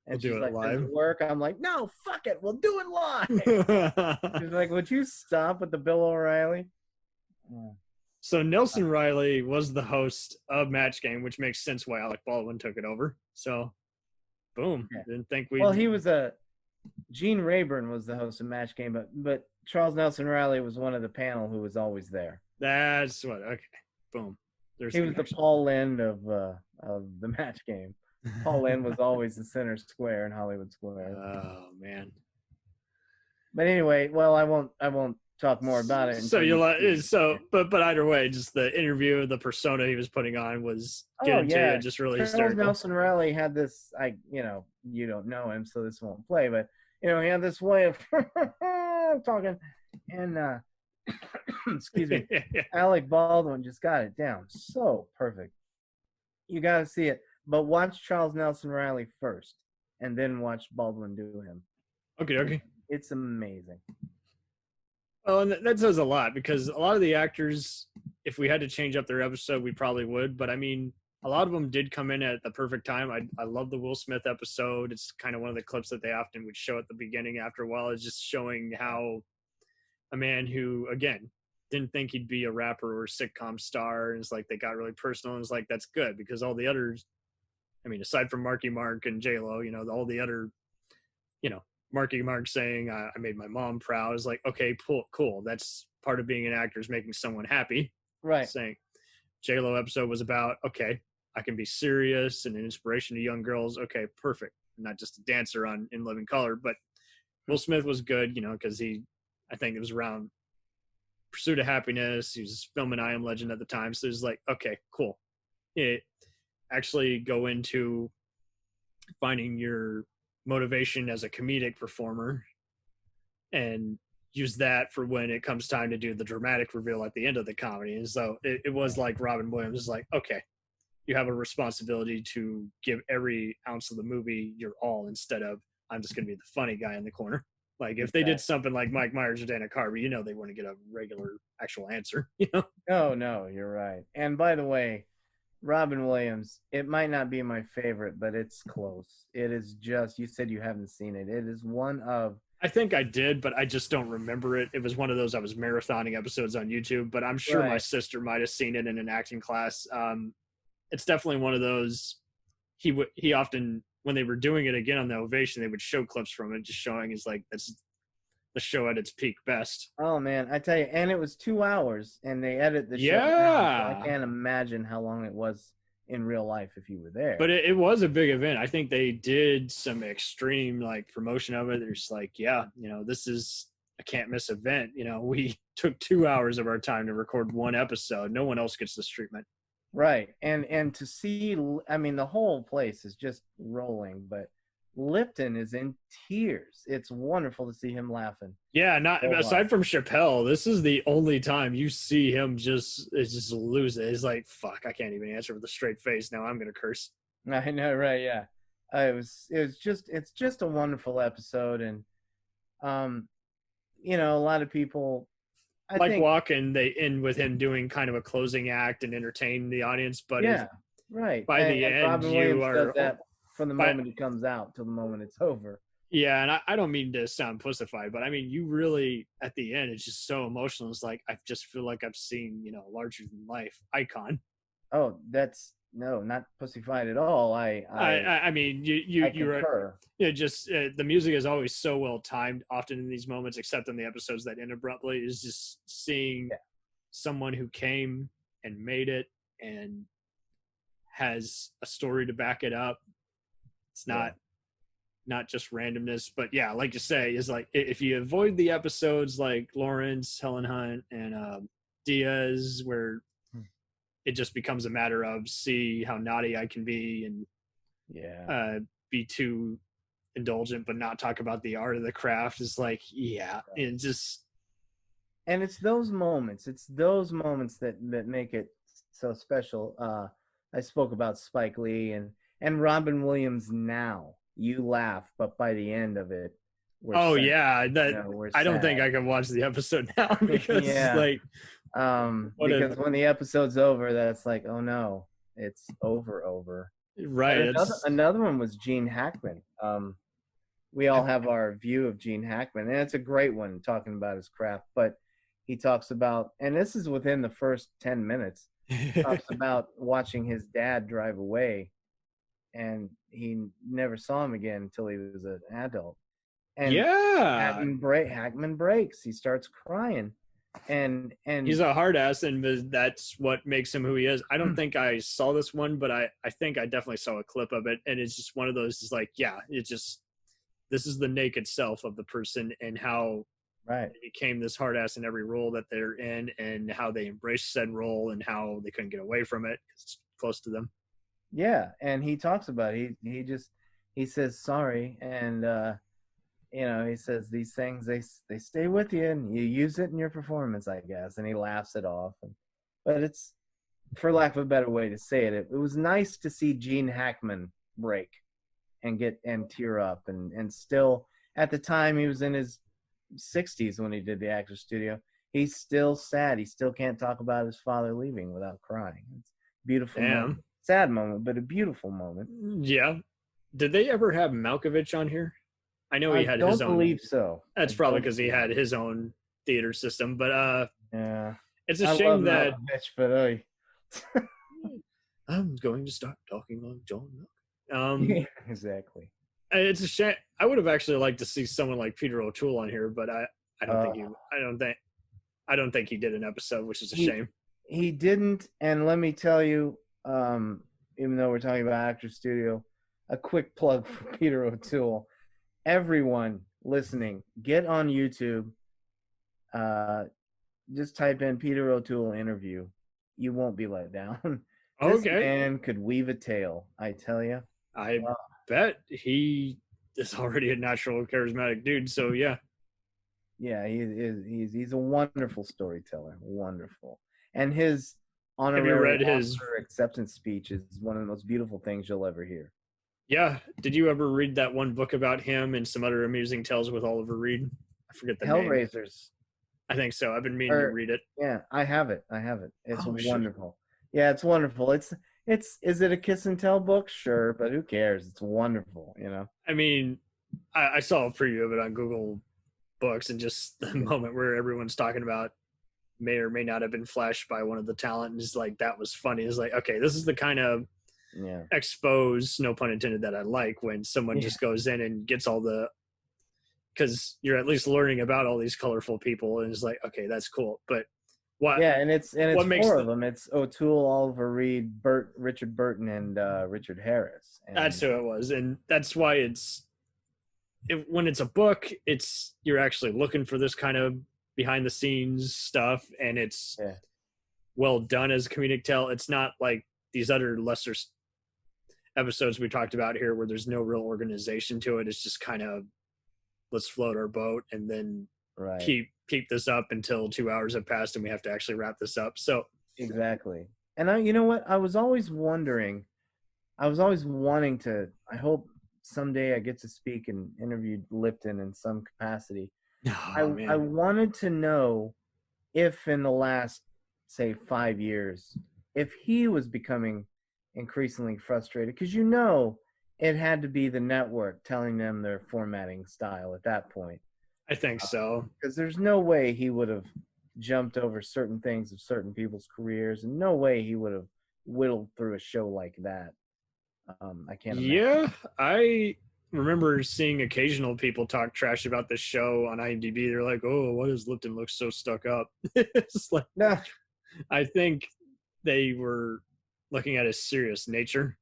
S4: and she's like, "Does it work?" I'm like, "No, fuck it. We'll do it live." She's like, "Would you stop with the Bill O'Reilly?" Yeah.
S3: So Nelson Riley was the host of Match Game, which makes sense why Alec Baldwin took it over. So, boom. Yeah. Didn't think we.
S4: Well, he was Gene Rayburn was the host of Match Game, but Charles Nelson Riley was one of the panel who was always there.
S3: That's what. Okay. Boom.
S4: He was the Paul Lynde of the Match Game. Paul Lynde was always the center square in Hollywood Square.
S3: Oh man.
S4: But anyway, well, I won't talk more about it.
S3: So but either way, just the interview, the persona he was putting on was getting to you, just really
S4: Charles Nelson Riley had this. You don't know him, so this won't play. But he had this way of talking, and excuse me, Alec Baldwin just got it down so perfect. You got to see it, but watch Charles Nelson Riley first, and then watch Baldwin do him.
S3: Okay.
S4: It's amazing.
S3: Well, and that says a lot because a lot of the actors, if we had to change up their episode, we probably would. But I mean, a lot of them did come in at the perfect time. I love the Will Smith episode. It's kind of one of the clips that they often would show at the beginning after a while. It's just showing how a man who, again, didn't think he'd be a rapper or a sitcom star. And it's like they got really personal. And it's like, that's good because all the others, I mean, aside from Marky Mark and J-Lo, all the other, Marky Mark saying, I made my mom proud is like, okay, cool. That's part of being an actor is making someone happy.
S4: Right.
S3: Saying J-Lo episode was about, okay, I can be serious and an inspiration to young girls. Okay, perfect. I'm not just a dancer in Living Color, but Will Smith was good, because I think it was around Pursuit of Happiness. He was filming I Am Legend at the time. So it was like, okay, cool. Actually go into finding your motivation as a comedic performer and use that for when it comes time to do the dramatic reveal at the end of the comedy. And so it was like Robin Williams is like, okay, you have a responsibility to give every ounce of the movie your all instead of I'm just going to be the funny guy in the corner. Like if they did something like Mike Myers or Dana Carvey, you know, they wouldn't get a regular actual answer. You know?
S4: No, you're right. And by the way, Robin Williams, it might not be my favorite, but it's close. It is just, you said you haven't seen it. It is one of,
S3: I think I did, but I just don't remember it. It was one of those I was marathoning episodes on YouTube, but I'm sure my sister might have seen it in an acting class. It's definitely one of those. He often, when they were doing it again on the Ovation, they would show clips from it, just showing is like that's the show at its peak best.
S4: oh man, I tell you, and it was 2 hours, and they edit the show.
S3: Yeah.
S4: So I can't imagine how long it was in real life if you were there.
S3: But it was a big event. I think they did some extreme like promotion of it. There's like, yeah, you know, this is a can't miss event. You know, we took 2 hours of our time to record one episode. No one else gets this treatment.
S4: Right. And to see, I mean, the whole place is just rolling, but Lipton is in tears. It's wonderful to see him laughing.
S3: Yeah, not
S4: So
S3: aside from Chappelle, this is the only time you see him just lose it. He's like, fuck, I can't even answer with a straight face. Now I'm gonna curse.
S4: I know, right? Yeah. It's just a wonderful episode, and you know, a lot of people
S3: I think walking, they end with him doing kind of a closing act and entertain the audience, but
S4: right.
S3: by the
S4: and
S3: end
S4: Robin
S3: you
S4: Williams
S3: are
S4: does that from the moment it comes out till the moment it's over.
S3: Yeah, and I don't mean to sound pussified, but I mean you really at the end it's just so emotional. It's like I just feel like I've seen, you know, larger than life icon.
S4: Oh, that's no, not pussified at all.
S3: I mean you're just the music is always so well timed often in these moments, except in the episodes that end abruptly, is just seeing someone who came and made it and has a story to back it up. It's not just randomness, but yeah, like you say, is like if you avoid the episodes like Lawrence, Helen Hunt, and Diaz, where it just becomes a matter of see how naughty I can be and be too indulgent, but not talk about the art of the craft. Is like, and just
S4: and it's those moments that make it so special. I spoke about Spike Lee and Robin Williams. Now you laugh, but by the end of it, we're sad.
S3: I don't think I can watch the episode now because like
S4: because when the episode's over, that's like, oh no, it's over.
S3: Right.
S4: Another one was Gene Hackman. We all have our view of Gene Hackman, and it's a great one talking about his craft. But he talks about, and this is within the first 10 minutes, talks about watching his dad drive away, and he never saw him again until he was an adult. And Hackman breaks. He starts crying. And
S3: he's a hard ass, and that's what makes him who he is. I don't think I saw this one, but I think I definitely saw a clip of it, and it's just one of those. It's like, it's just this is the naked self of the person and how they became this hard ass in every role that they're in, and how they embraced said role, and how they couldn't get away from it because it's close to them.
S4: Yeah, and he talks about it. He says sorry, and you know, he says these things they stay with you, and you use it in your performance, I guess. And he laughs it off. But it's, for lack of a better way to say it, it was nice to see Gene Hackman break and tear up, and still at the time he was in his 60s when he did the Actors Studio. He's still sad. He still can't talk about his father leaving without crying. It's a beautiful moment. Sad moment, but a beautiful moment.
S3: Yeah. Did they ever have Malkovich on here? I know he had his own.
S4: I don't believe so.
S3: That's probably because he had his own theater system. But it's a
S4: I
S3: shame
S4: love
S3: that.
S4: Malkovich, but
S3: I'm going to start talking like John Locke.
S4: Exactly.
S3: It's a shame. I would have actually liked to see someone like Peter O'Toole on here, but I don't think he did an episode, which is a shame.
S4: He didn't, and let me tell you, even though we're talking about Actors Studio, a quick plug for Peter O'Toole. Everyone listening, get on YouTube. Just type in Peter O'Toole interview. You won't be let down. This man could weave a tale, I tell you.
S3: I bet he is already a natural charismatic dude. So yeah.
S4: Yeah, he's a wonderful storyteller. Wonderful. And his honorary
S3: his
S4: Oscar acceptance speech is one of the most beautiful things you'll ever hear.
S3: Yeah. Did you ever read that one book about him and some other amusing tales with Oliver Reed? I forget the name.
S4: Hellraisers.
S3: I think so. I've been meaning to read it.
S4: Yeah, I have it. It's
S3: Oh, shit.
S4: wonderful. Yeah, it's wonderful. Is it a kiss and tell book? Sure, but who cares? It's wonderful, you know.
S3: I mean, I saw a preview of it on Google Books, and just the moment where everyone's talking about may or may not have been flashed by one of the talent, and just like that was funny. It's like, okay, this is the kind of expose, no pun intended, that I like when someone just goes in and gets all the, because you're at least learning about all these colorful people, and it's like, okay, that's cool. But what?
S4: Yeah, and it's
S3: what makes
S4: four of them. It's O'Toole, Oliver Reed, Richard Burton, and Richard Harris. And
S3: that's who it was, and that's why when it's a book, you're actually looking for this kind of behind the scenes stuff, and it's well done as a comedic tale. It's not like these other lesser episodes we talked about here where there's no real organization to it. It's just kind of, let's float our boat and then keep this up until 2 hours have passed and we have to actually wrap this up. So
S4: exactly. And you know what? I was always wanting to, I hope someday I get to speak and interview Lipton in some capacity. I wanted to know if in the last, say, 5 years, if he was becoming increasingly frustrated, because it had to be the network telling them their formatting style at that point.
S3: I think so.
S4: Because there's no way he would have jumped over certain things of certain people's careers, and no way he would have whittled through a show like that. I can't imagine.
S3: Yeah, I remember seeing occasional people talk trash about this show on IMDb. They're like, "Oh, why does Lipton look so stuck up?" It's like,
S4: no.
S3: I think they were looking at his serious nature.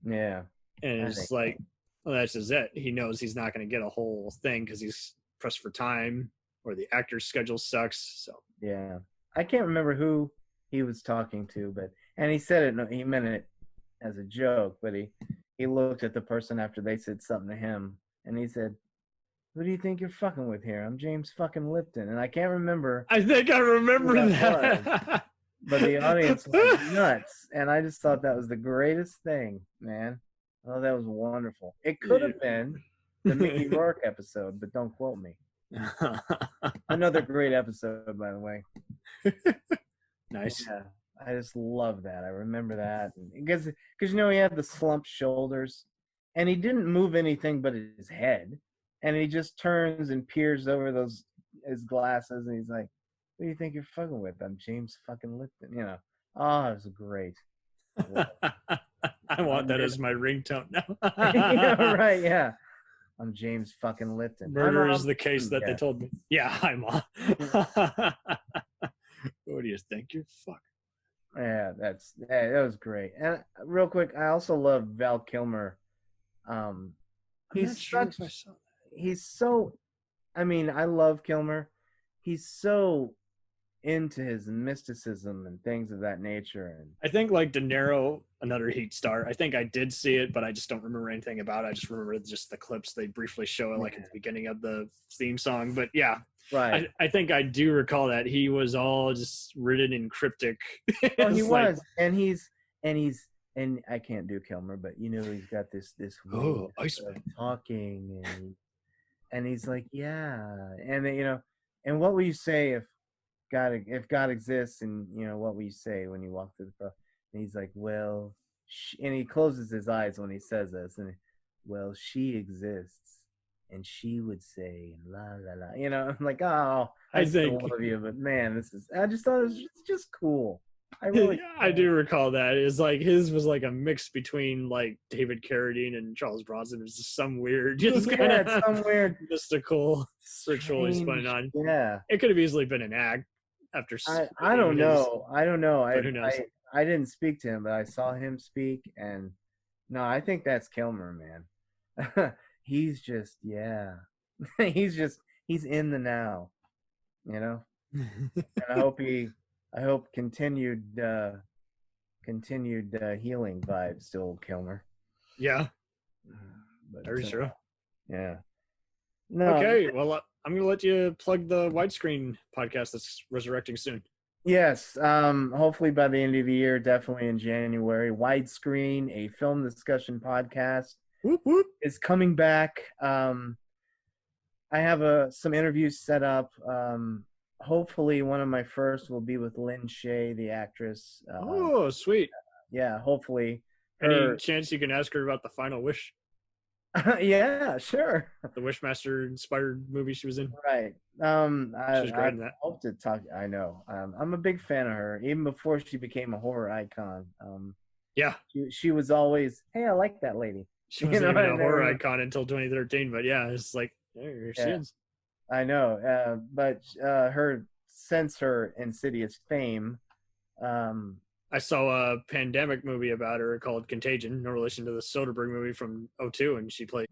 S4: Yeah.
S3: And it's like, well, that's just it. He knows he's not going to get a whole thing because he's pressed for time or the actor's schedule sucks. So
S4: yeah, I can't remember who he was talking to, and he said it. He meant it as a joke, but he looked at the person after they said something to him, and he said, "Who do you think you're fucking with here? I'm James fucking Lipton." And I can't remember.
S3: I think I remember that.
S4: But the audience was nuts, and I just thought that was the greatest thing, man. Oh, that was wonderful. It could have been the Mickey Rourke episode, but don't quote me. Another great episode, by the way.
S3: Nice.
S4: Yeah, I just love that. I remember that because he had the slumped shoulders, and he didn't move anything but his head, and he just turns and peers over his glasses, and he's like, "Who do you think you're fucking with? I'm James fucking Lipton." You know. Oh, it was great.
S3: I want that as my ringtone now.
S4: Yeah, right, yeah. I'm James fucking Lipton.
S3: Murder is the case that they told me. Yeah, hi, Mom. What do you think? You're fuck.
S4: Yeah, that was great. And real quick, I also love Val Kilmer. He's so, I mean, I love Kilmer. He's so into his mysticism and things of that nature. And
S3: I think like De Niro, another Heat star. I think I did see it, but I just don't remember anything about it. I just remember just the clips they briefly show it, like at the beginning of the theme song. But yeah,
S4: right.
S3: I think I do recall that he was all just written in cryptic.
S4: Oh, he was, and I can't do Kilmer, but he's got this way of talking, and he's like, yeah, and and what will you say if God exists, and what will you say when you walk through the crowd? And he's like, well, and he closes his eyes when he says this, and well, she exists, and she would say, la la la. I'm like, oh, I still love you, but man, I just thought it was just cool.
S3: I do recall that. It's like his was like a mix between like David Carradine and Charles Bronson. It was just some weird,
S4: some weird
S3: mystical ritual he's putting on.
S4: Yeah,
S3: it could have easily been an act. After
S4: I don't know.
S3: But who knows?
S4: I didn't speak to him, but I saw him speak, and no, I think that's Kilmer, man. He's just he's in the now, And I hope continued healing vibes still Kilmer.
S3: Yeah,
S4: but,
S3: very true.
S4: Yeah. No.
S3: Okay, well, I'm gonna let you plug the Widescreen podcast that's resurrecting soon.
S4: Yes. Hopefully by the end of the year, definitely in January. Widescreen, a film discussion podcast, is coming back. I have some interviews set up. Hopefully one of my first will be with Lynn Shay, the actress.
S3: Oh, sweet.
S4: Yeah, hopefully.
S3: Any chance you can ask her about the Final Wish?
S4: Yeah, sure.
S3: The Wishmaster inspired movie she was in.
S4: Right.
S3: She's great in that.
S4: Hope to talk. I know. I'm a big fan of her, even before she became a horror icon.
S3: Yeah.
S4: She was always, hey, I like that lady.
S3: She wasn't even a horror icon until 2013, but yeah, it's like, there she is.
S4: I know. But since her Insidious fame,
S3: I saw a pandemic movie about her called Contagion, no relation to the Soderbergh movie from 2002, and she played.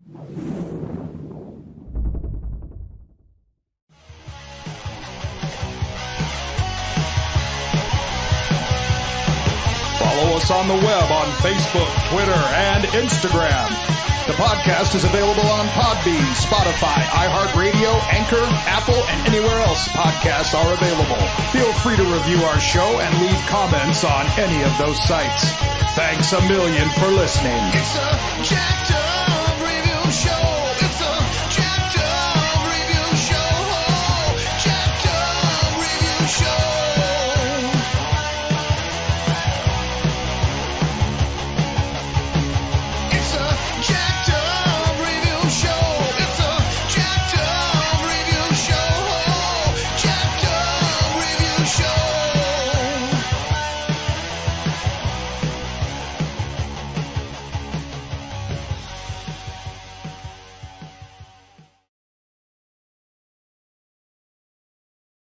S2: Follow us on the web on Facebook, Twitter, and Instagram. The podcast is available on Podbean, Spotify, iHeartRadio, Anchor, Apple, and anywhere else podcasts are available. Feel free to review our show and leave comments on any of those sites. Thanks a million for listening.
S1: It's a jacked up